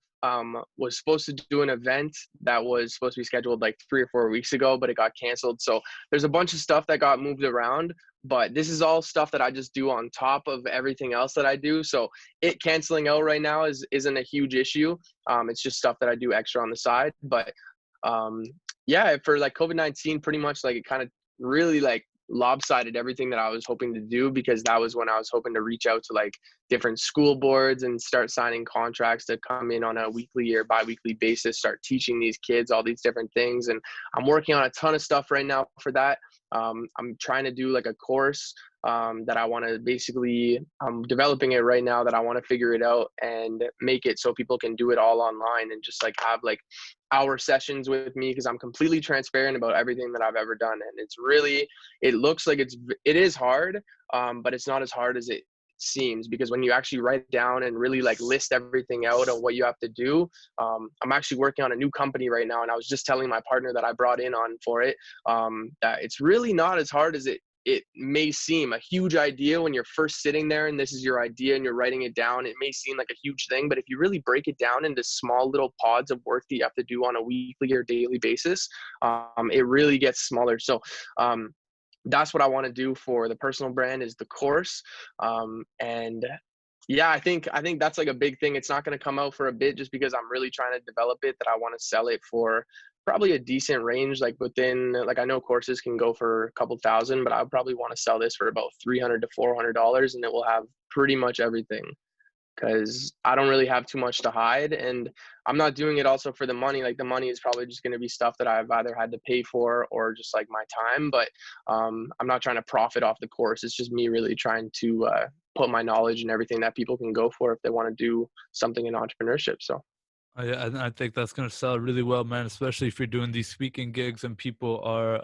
Was supposed to do an event that was supposed to be scheduled like 3 or 4 weeks ago, but it got canceled. So there's a bunch of stuff that got moved around, but this is all stuff that I just do on top of everything else that I do. So it canceling out right now isn't a huge issue. It's just stuff that I do extra on the side. But yeah, for like COVID-19, pretty much like it kind of really like lopsided everything that I was hoping to do, because that was when I was hoping to reach out to like different school boards and start signing contracts to come in on a weekly or bi-weekly basis, start teaching these kids all these different things. And I'm working on a ton of stuff right now for that. I'm trying to do like a course that I want to basically, I'm developing it right now, that I want to figure it out and make it so people can do it all online and just like have like hour sessions with me, because I'm completely transparent about everything that I've ever done. And it's really, it looks like it is hard, but it's not as hard as it seems, because when you actually write down and really like list everything out on what you have to do. I'm actually working on a new company right now, and I was just telling my partner that I brought in on for it, that it's really not as hard as it may seem. A huge idea when you're first sitting there and this is your idea and you're writing it down, it may seem like a huge thing, but if you really break it down into small little pods of work that you have to do on a weekly or daily basis, it really gets smaller. So that's what I want to do for the personal brand, is the course. And yeah, I think that's like a big thing. It's not going to come out for a bit, just because I'm really trying to develop it, that I want to sell it for probably a decent range, like within, like I know courses can go for a couple thousand, but I would probably want to sell this for about $300 to $400, and it will have pretty much everything, because I don't really have too much to hide, and I'm not doing it also for the money. Like the money is probably just going to be stuff that I've either had to pay for or just like my time, but I'm not trying to profit off the course. It's just me really trying to put my knowledge and everything that people can go for if they want to do something in entrepreneurship. So I think that's gonna sell really well, man. Especially if you're doing these speaking gigs and people are,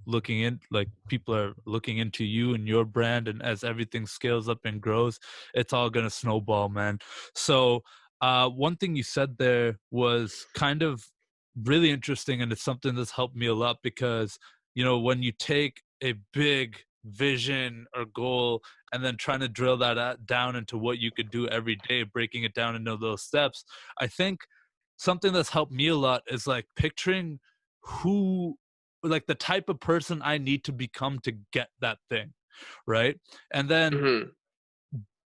looking in, like people are looking into you and your brand, and as everything scales up and grows, it's all gonna snowball, man. So, one thing you said there was kind of really interesting, and it's something that's helped me a lot because when you take a big vision or goal and then trying to drill that down into what you could do every day, breaking it down into those steps. I think something that's helped me a lot is like picturing who, like the type of person I need to become to get that thing, right? And then mhm.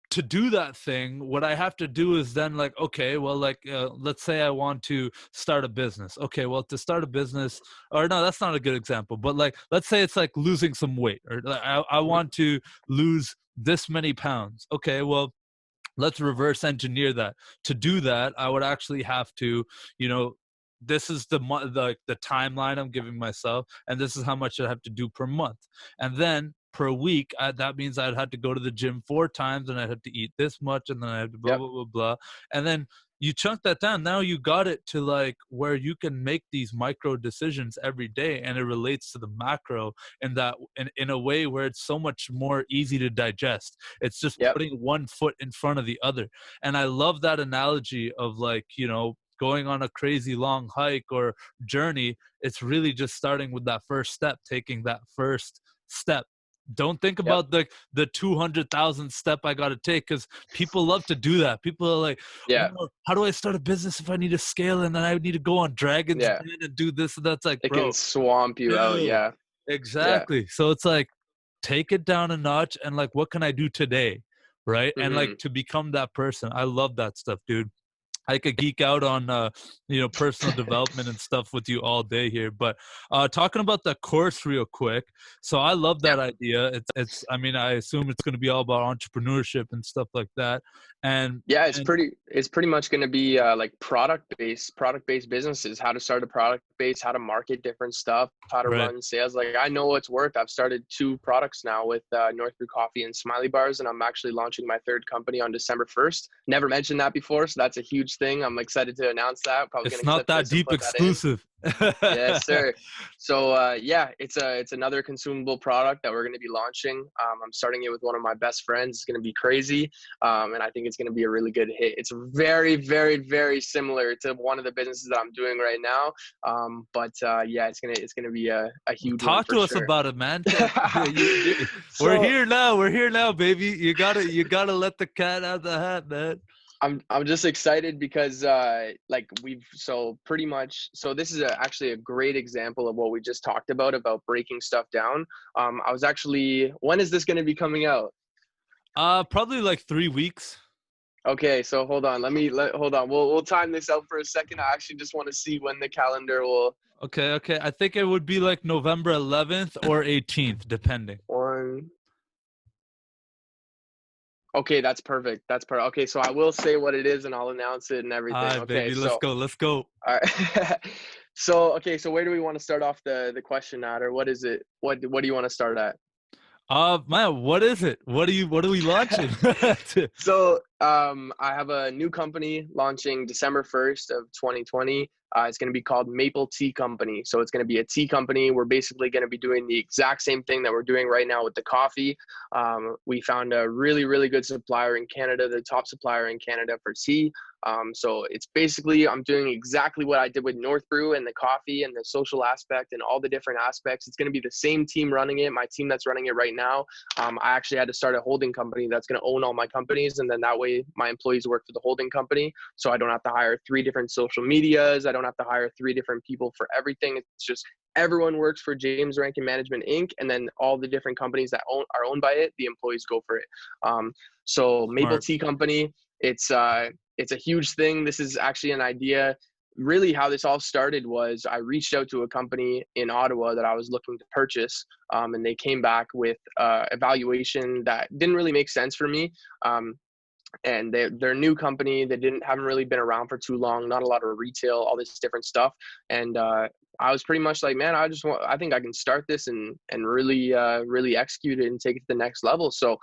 to do that thing, what I have to do is then like, okay, well, like, let's say I want to start a business. Okay, well, to start a business, or no, that's not a good example, but like, let's say it's like losing some weight, or like, I want to lose this many pounds. Okay, well, let's reverse engineer that. To do that, I would actually have to, you know, this is the timeline I'm giving myself, and this is how much I have to do per month, and then per week, that means I'd have to go to the gym 4 times, and I'd have to eat this much, and then I have to blah Yep. blah blah blah, and then you chunk that down. Now you got it to like where you can make these micro decisions every day, and it relates to the macro in that in a way where it's so much more easy to digest. It's just Yep. putting one foot in front of the other. And I love that analogy of like, going on a crazy long hike or journey. It's really just starting with that first step, taking that first step. Don't think Yep. about the 200,000 step I got to take, because people love to do that. People are like, Yeah. oh, how do I start a business if I need to scale and then I need to go on Dragon's Yeah. Den and do this and that's like, It can bro, swamp you out. chill. Yeah. Yeah. Exactly. So it's like, take it down a notch and like, what can I do today? Right. And like Hmm. to become that person. I love that stuff, dude. I could geek out on personal development and stuff with you all day here, but talking about the course real quick. So I love Yeah. that idea. It's I mean, I assume it's going to be all about entrepreneurship and stuff like that. And Yeah, and it's pretty much going to be like product based businesses, how to start a product base, how to market different stuff, how to right. run sales. Like I know what's worked. I've started 2 products now with North Brew Coffee and Smiley Bars, and I'm actually launching my third company on December 1st. Never mentioned that before, so that's a huge thing. I'm excited to announce that. Probably going It's to not clip that this and deep put that in. exclusive. Yes, sir. So yeah, it's another consumable product that we're going to be launching. I'm starting it with one of my best friends. It's going to be crazy, and I think it's going to be a really good hit. It's very, very, very similar to one of the businesses that I'm doing right now. But yeah, it's gonna be a huge one Talk for to us sure. about it, man. We're So here now. We're here now, baby. You gotta let the cat out of the hat, man. I'm just excited because like so pretty much so this is actually a great example of what we just talked about breaking stuff down. I was actually, when is this going to be coming out? Probably like 3 weeks. Okay, so hold on. We'll time this out for a second. I actually just want to see when the calendar will. Okay. I think it would be like November 11th or 18th, depending. One. Okay, that's perfect. That's perfect. Okay, so I will say what it is and I'll announce it and everything. Hi, Okay, baby. Let's so go. Let's go. all right. So okay, so where do we want to start off the question at, or what is it? What do you want to start at? Man, what is it? What are we launching? So I have a new company launching December 1st of 2020. It's going to be called Maple Tea Company. So it's going to be a tea company. We're basically going to be doing the exact same thing that we're doing right now with the coffee. We found a really, really good supplier in Canada, the top supplier in Canada for tea. So it's basically, I'm doing exactly what I did with North Brew and the coffee and the social aspect and all the different aspects. It's going to be the same team running it. My team that's running it right now. I actually had to start a holding company that's going to own all my companies. And then that way my employees work for the holding company. So I don't have to hire 3 different social medias. I don't have to hire 3 different people for everything. It's just everyone works for James Rankin Management Inc. And then all the different companies that are owned by it, the employees go for it. So Maple Smart. Tea Company, it's a huge thing. This is actually an idea. Really, how this all started was I reached out to a company in Ottawa that I was looking to purchase, and they came back with evaluation that didn't really make sense for me. And they're a new company. They haven't really been around for too long. Not a lot of retail, all this different stuff. And I was pretty much like, man, I think I can start this and really execute it and take it to the next level. So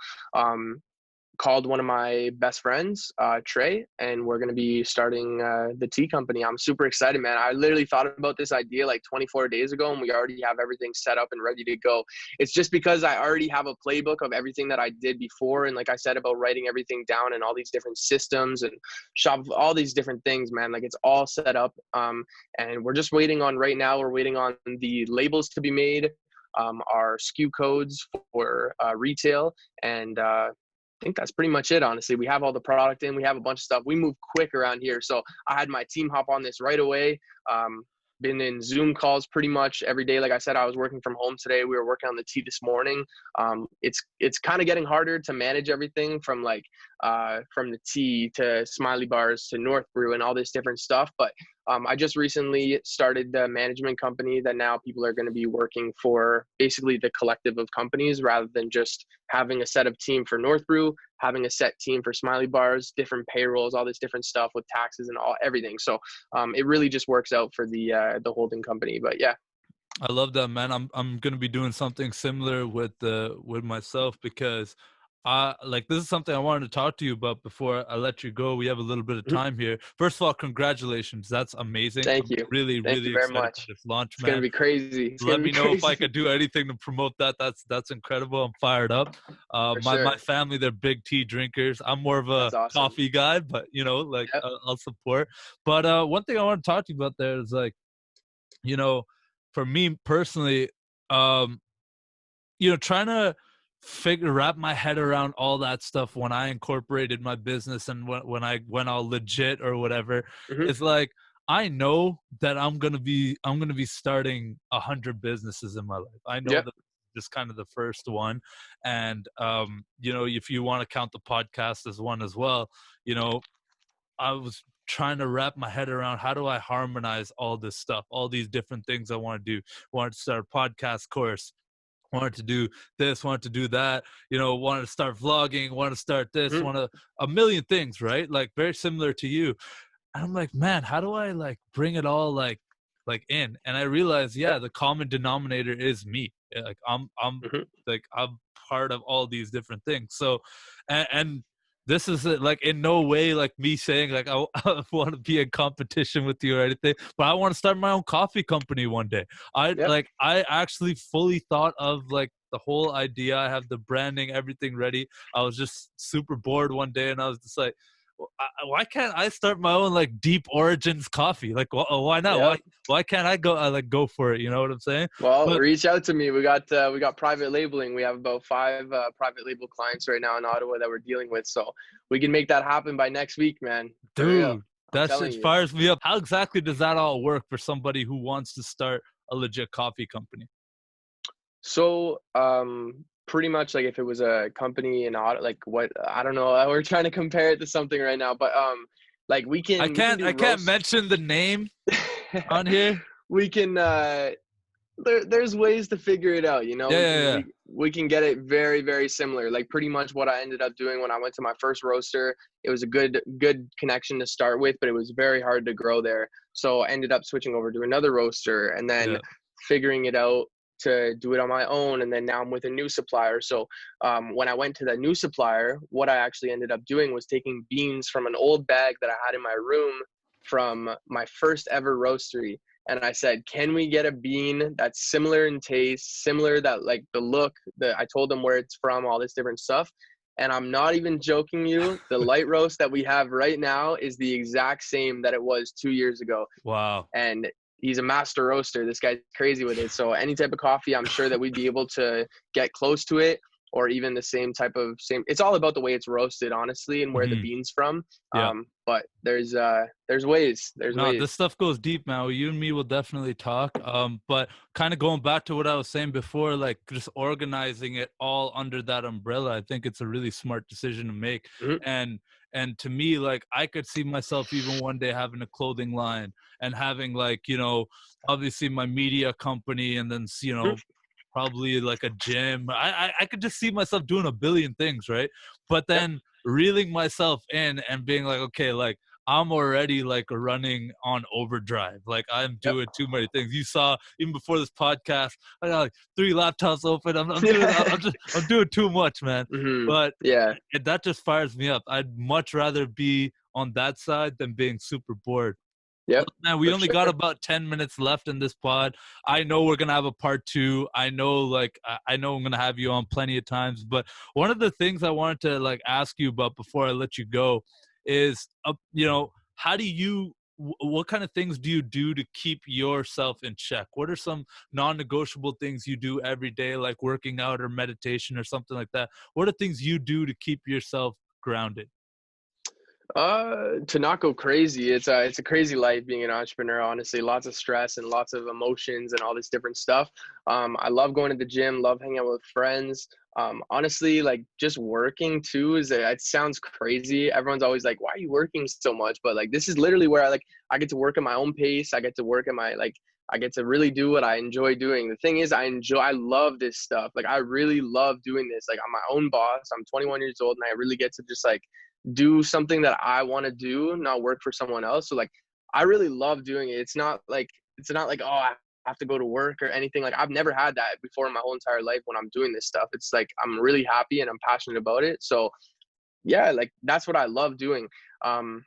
called one of my best friends, Trey, and we're going to be starting the tea company. I'm super excited, man. I literally thought about this idea like 24 days ago, and we already have everything set up and ready to go. It's just because I already have a playbook of everything that I did before. And like I said about writing everything down and all these different systems and shop, all these different things, man, like it's all set up. And we're just waiting on right now, we're waiting on the labels to be made, our SKU codes for retail, and I think that's pretty much it, honestly. We have all the product in. We have a bunch of stuff. We move quick around here. So I had my team hop on this right away. Been in Zoom calls pretty much every day. Like I said, I was working from home today. We were working on the tea this morning. It's kind of getting harder to manage everything from from the tea to Smiley Bars to North Brew and all this different stuff. But I just recently started the management company that now people are going to be working for, basically the collective of companies, rather than just having a set of team for North Brew, having a set team for Smiley Bars, different payrolls, all this different stuff with taxes and everything. So it really just works out for the holding company. But yeah. I love that, man. I'm gonna be doing something similar with myself, because like, this is something I wanted to talk to you about before I let you go. We have a little bit of time here. First of all, congratulations. That's amazing. Thank I'm you. really, Thank really you very excited for much. this launch, It's gonna man. be crazy. It's gonna Let be me know if I crazy could do anything to promote that. That's incredible. I'm fired up. for My sure. family, they're big tea drinkers. I'm more of a That's awesome. coffee guy, but like, Yep. I'll support. But one thing I want to talk to you about there is, like, you know, for me personally, um, trying to wrap my head around all that stuff when I incorporated my business and when I went all legit or whatever, Hmm. is like, I know that I'm gonna be starting 100 businesses in my life. I know Yep. that this is kind of the first one, and if you want to count the podcast as one as well, you know, I was trying to wrap my head around, how do I harmonize all this stuff, all these different things I want to do. Wanted to start a podcast course, wanted to do this, wanted to do that, wanted to start vlogging, wanted to start this, Hmm. wanted a million things, right? Like, very similar to you. And I'm like, man, how do I, like, bring it all, like in? And I realized, Yep. yeah, the common denominator is me. Like, I'm Hmm. like, I'm part of all these different things. So, and this is like in no way like me saying like I want to be in competition with you or anything, but I want to start my own coffee company one day. Yep. I actually fully thought of like the whole idea. I have the branding, everything ready. I was just super bored one day and I was just like, why can't I start my own like deep origins coffee? Like why not? Yep. Why can't I go for it? You know what I'm saying? Well, But reach out to me. We got private labeling. We have about 5 private label clients right now in Ottawa that we're dealing with. So we can make that happen by next week, man. For real. dude, I'm that telling shit you. fires me up. How exactly does that all work for somebody who wants to start a legit coffee company? So, pretty much like if it was a company in Ottawa, like what, I don't know. We're trying to compare it to something right now, but like we can do I can't roast. mention the name on here. We can there's ways to figure it out, you know. Yeah, we yeah, can yeah. we we can get it very, very similar, like pretty much what I ended up doing when I went to my first roaster. It was a good connection to start with, but it was very hard to grow there, so I ended up switching over to another roaster and then Yeah. figuring it out to do it on my own. And then now I'm with a new supplier. So when I went to that new supplier, what I actually ended up doing was taking beans from an old bag that I had in my room from my first ever roastery, and I said, can we get a bean that's similar in taste, similar that like the look, I told them where it's from, all this different stuff. And I'm not even joking you, the light roast that we have right now is the exact same that it was 2 years ago. Wow. And he's a master roaster. This guy's crazy with it. So any type of coffee, I'm sure that we'd be able to get close to it, or even the same type of same. It's all about the way it's roasted, honestly, and where the Hmm. bean's from. Yeah. But there's ways. There's No, ways. this stuff goes deep, man. Well, you and me will definitely talk. But kind of going back to what I was saying before, like just organizing it all under that umbrella, I think it's a really smart decision to make. Mhm. And to me, like I could see myself even one day having a clothing line and having like, obviously my media company and then, probably like a gym. I could just see myself doing a billion things, right? But Yep. then reeling myself in and being like, okay, like I'm already like running on overdrive. Like I'm Yep. doing too many things. You saw even before this podcast, I got like 3 laptops open. Yeah. I'm doing too much, man. Hmm. But Yeah. that just fires me up. I'd much rather be on that side than being super bored. Yep. Look, man, we For only got sure. about 10 minutes left in this pod. I know we're gonna have a part two. I know, like, I know I'm gonna have you on plenty of times. But one of the things I wanted to like ask you about before I let you go is, how do you? What kind of things do you do to keep yourself in check? What are some non-negotiable things you do every day, like working out or meditation or something like that? What are things you do to keep yourself grounded? To not go crazy. It's a crazy life being an entrepreneur, honestly. Lots of stress and lots of emotions and all this different stuff. I love going to the gym, love hanging out with friends. Honestly, like just working too it sounds crazy. Everyone's always like, why are you working so much? But like this is literally where I get to work at my own pace. I get to work at my I get to really do what I enjoy doing. The thing is, I love this stuff. Like I really love doing this. Like I'm my own boss. I'm 21 years old and I really get to just like do something that I want to do, not work for someone else. So like I really love doing it. It's not like, oh, I have to go to work or anything. Like I've never had that before in my whole entire life when I'm doing this stuff. It's like I'm really happy and I'm passionate about it. So yeah, like that's what I love doing. Um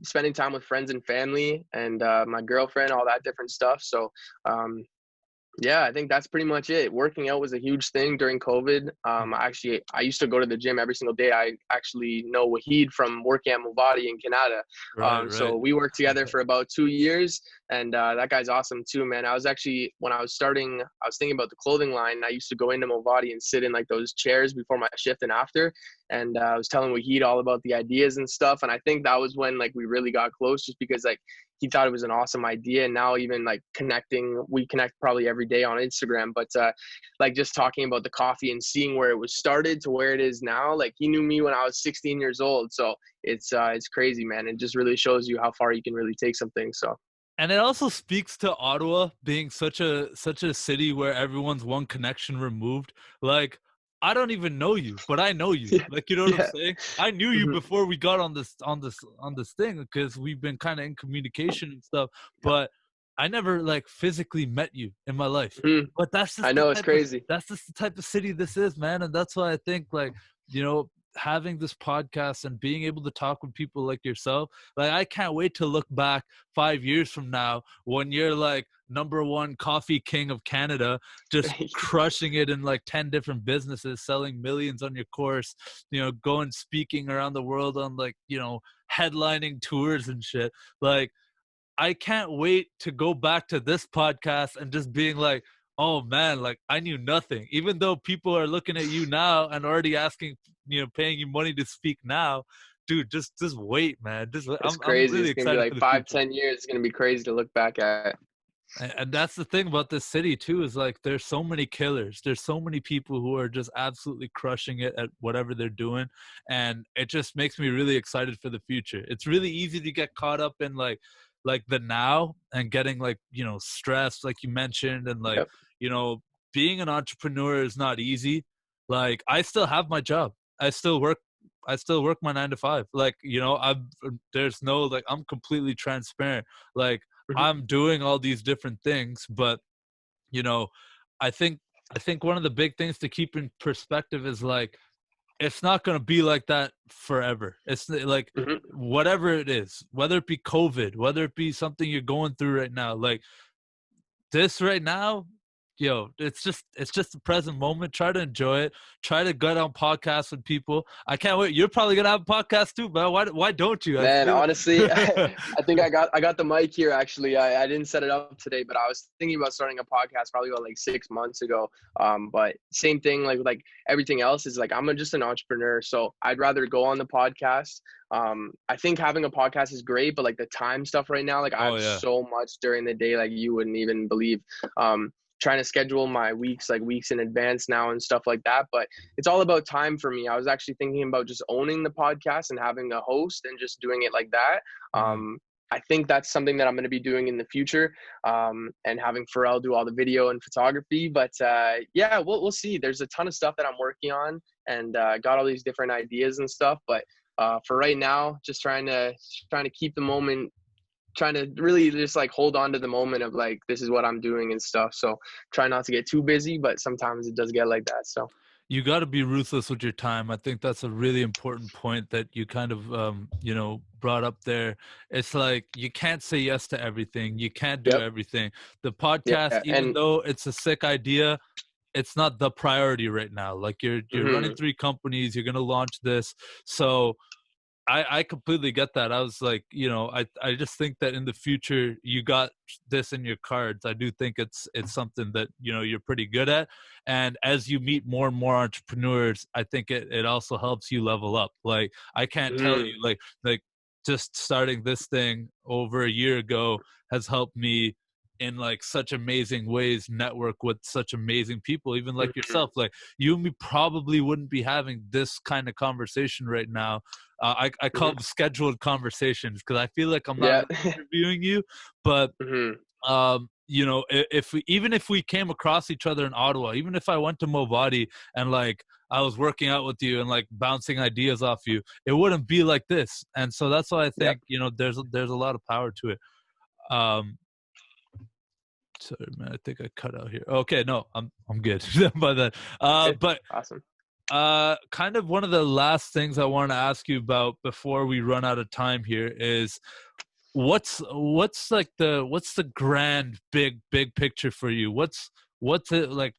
Spending time with friends and family and my girlfriend, all that different stuff. So um yeah, I think that's pretty much it. Working out was a huge thing during COVID. I used to go to the gym every single day. I actually know Wahid from working at Movati in Canada. Right, right. So we worked together for about 2 years, and that guy's awesome too, man. I was actually when I was starting, I was thinking about the clothing line. I used to go into Movati and sit in like those chairs before my shift and after, and I was telling Wahid all about the ideas and stuff. And I think that was when like we really got close, just because like he thought it was an awesome idea. And now even like we connect probably every day on Instagram, but like just talking about the coffee and seeing where it was started to where it is now. Like he knew me when I was 16 years old. So it's crazy, man. It just really shows you how far you can really take something. So And it also speaks to Ottawa being such a city where everyone's one connection removed. Like I don't even know you, but I know you. yeah. Like you know what I'm Yeah. saying? I knew you Hmm. before we got on this thing because we've been kind of in communication and stuff, Yeah. but I never like physically met you in my life. Hmm. But I know it's crazy. that's just the type of city this is, man, and that's why I think like, you know, having this podcast and being able to talk with people like yourself, like I can't wait to look back 5 years from now when you're like #1 coffee king of Canada, just crushing it in like 10 different businesses, selling millions on your course, going speaking around the world on like, headlining tours and shit. Like, I can't wait to go back to this podcast and just being like, oh man, like I knew nothing. Even though people are looking at you now and already asking, paying you money to speak now, dude, just wait, man. It's I'm crazy. really It's gonna be excited like for the five, future. 10 years. It's gonna be crazy to look back at. And that's the thing about this city too, is like there's so many killers. There's so many people who are just absolutely crushing it at whatever they're doing. And it just makes me really excited for the future. It's really easy to get caught up in like the now and getting like, stressed, like you mentioned, and like, Yep. being an entrepreneur is not easy. Like I still have my job. I still work my 9 to 5. Like, there's no, like, I'm completely transparent. Like, Mhm. I'm doing all these different things, but I think one of the big things to keep in perspective is like it's not going to be like that forever. It's like Mhm. whatever it is, whether it be COVID, whether it be something you're going through right now, like this right now, it's just the present moment. Try to enjoy it. Try to get on podcasts with people. I can't wait. You're probably gonna have a podcast too, but why don't you? I Man, feel honestly, like I think I got the mic here actually. I didn't set it up today, but I was thinking about starting a podcast probably about like 6 months ago. But same thing, like everything else is like just an entrepreneur, so I'd rather go on the podcast. I think having a podcast is great, but like the time stuff right now, like I Oh have yeah. so much during the day, like you wouldn't even believe. Trying to schedule my weeks like weeks in advance now and stuff like that, but it's all about time for me. I was actually thinking about just owning the podcast and having a host and just doing it like that. Mm. I think that's something that I'm going to be doing in the future, and having Pharrell do all the video and photography. But yeah, we'll see. There's a ton of stuff that I'm working on, and got all these different ideas and stuff. But for right now, just trying to keep the moment, trying to really just like hold on to the moment of like this is what I'm doing and stuff. So try not to get too busy, but sometimes it does get like that. So You got to be ruthless with your time. I think that's a really important point that you kind of brought up there. It's like you can't say yes to everything. You can't do yep. everything. The Yeah. podcast, even And though it's a sick idea, it's not the priority right now. Like you're running mhm. 3 companies, you're gonna launch this. So I completely get that. I was like, I just think that in the future you got this in your cards. I do think it's something that, you're pretty good at. And as you meet more and more entrepreneurs, I think it also helps you level up. Like I can't tell you, Mhm. like just starting this thing over a year ago has helped me in like such amazing ways network with such amazing people, even like Mhm. yourself. Like you and me probably wouldn't be having this kind of conversation right now. I call Mhm. them scheduled conversations because I feel like I'm not Yeah. really interviewing you, but Mhm. if we, even if we came across each other in Ottawa, even if I went to Movati and like I was working out with you and like bouncing ideas off you, it wouldn't be like this. And so that's why I Yep. think there's a lot of power to it. Um, Sorry, man. I think I cut out here. Okay, no, I'm good by that. Okay. But Awesome. kind of one of the last things I want to ask you about before we run out of time here is what's like what's the grand big picture for you? What's it like?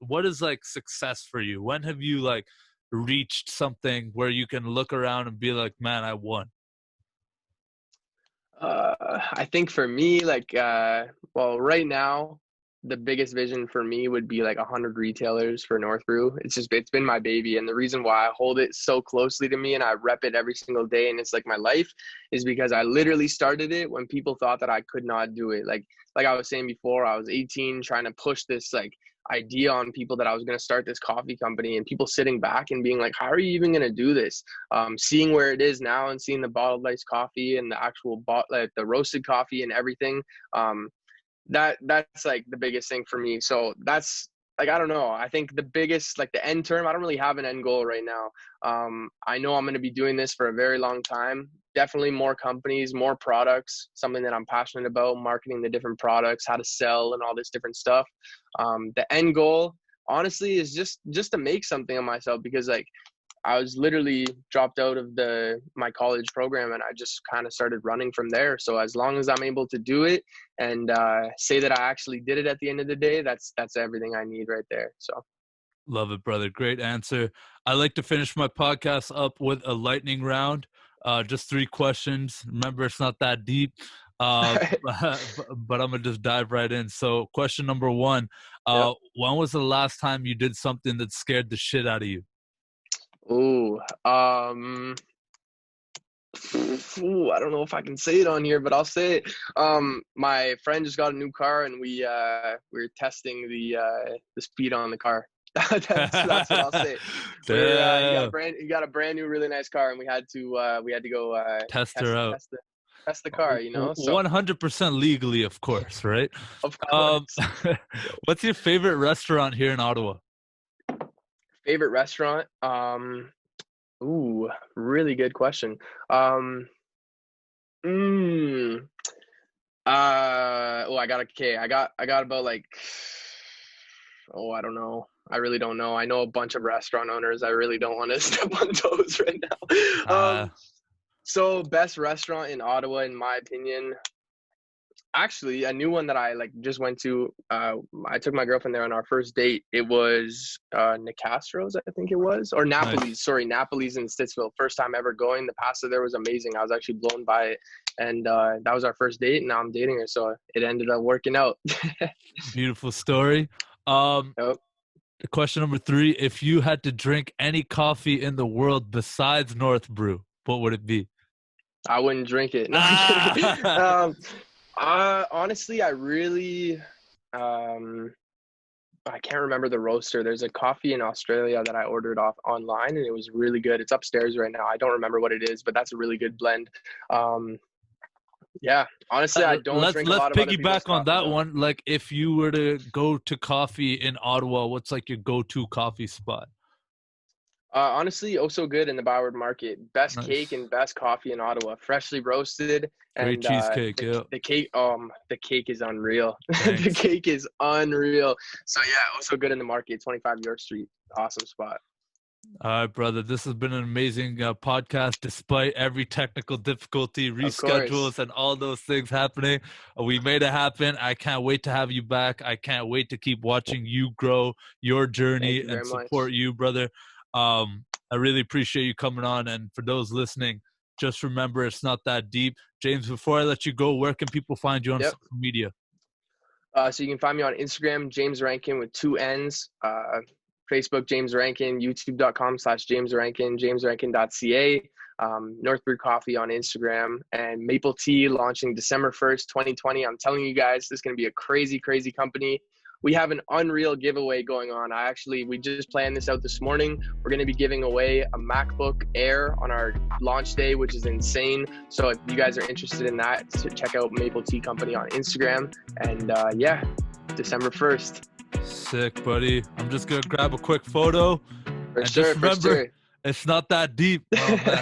What is like success for you? When have you like reached something where you can look around and be like, man, I won? I think for me, like, well, right now, the biggest vision for me would be like 100 retailers for North Brew. It's been my baby. And the reason why I hold it so closely to me and I rep it every single day and it's like my life is because I literally started it when people thought that I could not do it. Like I was saying before, I was 18 trying to push this like idea on people that I was going to start this coffee company and people sitting back and being like, how are you even going to do this? Seeing where it is now and seeing the bottled iced coffee and the actual like the roasted coffee and everything, that's like the biggest thing for me. So that's like, I don't know. I think the biggest, like the end term, I don't really have an end goal right now. I know I'm going to be doing this for a very long time. Definitely more companies, more products, something that I'm passionate about, marketing the different products, how to sell and all this different stuff. The end goal, honestly, is just to make something of myself because like, I was literally dropped out of my college program, and I just kind of started running from there. So as long as I'm able to do it and say that I actually did it at the end of the day, that's everything I need right there. So. Love it, brother. Great answer. I like to finish my podcast up with a lightning round. Just 3 questions. Remember, it's not that deep, but I'm going to just dive right in. So question number 1, Yep. when was the last time you did something that scared the shit out of you? Ooh, I don't know if I can say it on here, but I'll say it. My friend just got a new car, and we were testing the speed on the car. That's what I'll say. He got a brand new, really nice car, and we had to go Test her out. Test the car, you know. So 100% legally, of course, right? of course. What's your favorite restaurant here in Ottawa? Favorite restaurant? Ooh, really good question. I got about like, I don't know. I really don't know. I know a bunch of restaurant owners. I really don't want to step on toes right now. So best restaurant in Ottawa, in my opinion, actually a new one that I just went to. I took my girlfriend there on our first date. It was Nicastro's, I think it was, or Napoli's. Nice. Sorry, Napoli's in Stittsville. First time ever going. The pasta there was amazing. I was actually blown by it, and that was our first date. And now I'm dating her, so it ended up working out. Beautiful story. Yep. Question number 3: if you had to drink any coffee in the world besides North Brew, what would it be? I wouldn't drink it. No, I'm kidding. Honestly, I really, I can't remember the roaster. There's a coffee in Australia that I ordered off online, and it was really good. It's upstairs right now. I don't remember what it is, but that's a really good blend. Yeah, honestly, I don't drink a lot of other people's Let's piggyback on that though. one. Like, if you were to go to coffee in Ottawa, what's like your go-to coffee spot? Honestly, Oh So Good in the Byward Market. Best Nice. cake and best coffee in Ottawa. Freshly roasted. Great cheesecake, the, yeah. The cake is unreal. The cake is unreal. So yeah, Oh So Good in the Market, 25 York Street. Awesome spot. All right, brother. This has been an amazing podcast, despite every technical difficulty, reschedules, and all those things happening. We made it happen. I can't wait to have you back. I can't wait to keep watching you grow your journey and support you, brother. I really appreciate you coming on. And for those listening, just remember, it's not that deep. James, before I let you go, where can people find you on social media? So you can find me on Instagram, James Rankin with 2 N's. Facebook, James Rankin, youtube.com/James Rankin, jamesrankin.ca, North Brew Coffee on Instagram, and Maple Tea launching December 1st, 2020. I'm telling you guys, this is going to be a crazy, crazy company. We have an unreal giveaway going on. We just planned this out this morning. We're going to be giving away a MacBook Air on our launch day, which is insane. So if you guys are interested in that, check out Maple Tea Company on Instagram. And December 1st. Sick, buddy. I'm just going to grab a quick photo. Just remember, it's not that deep. Oh, man.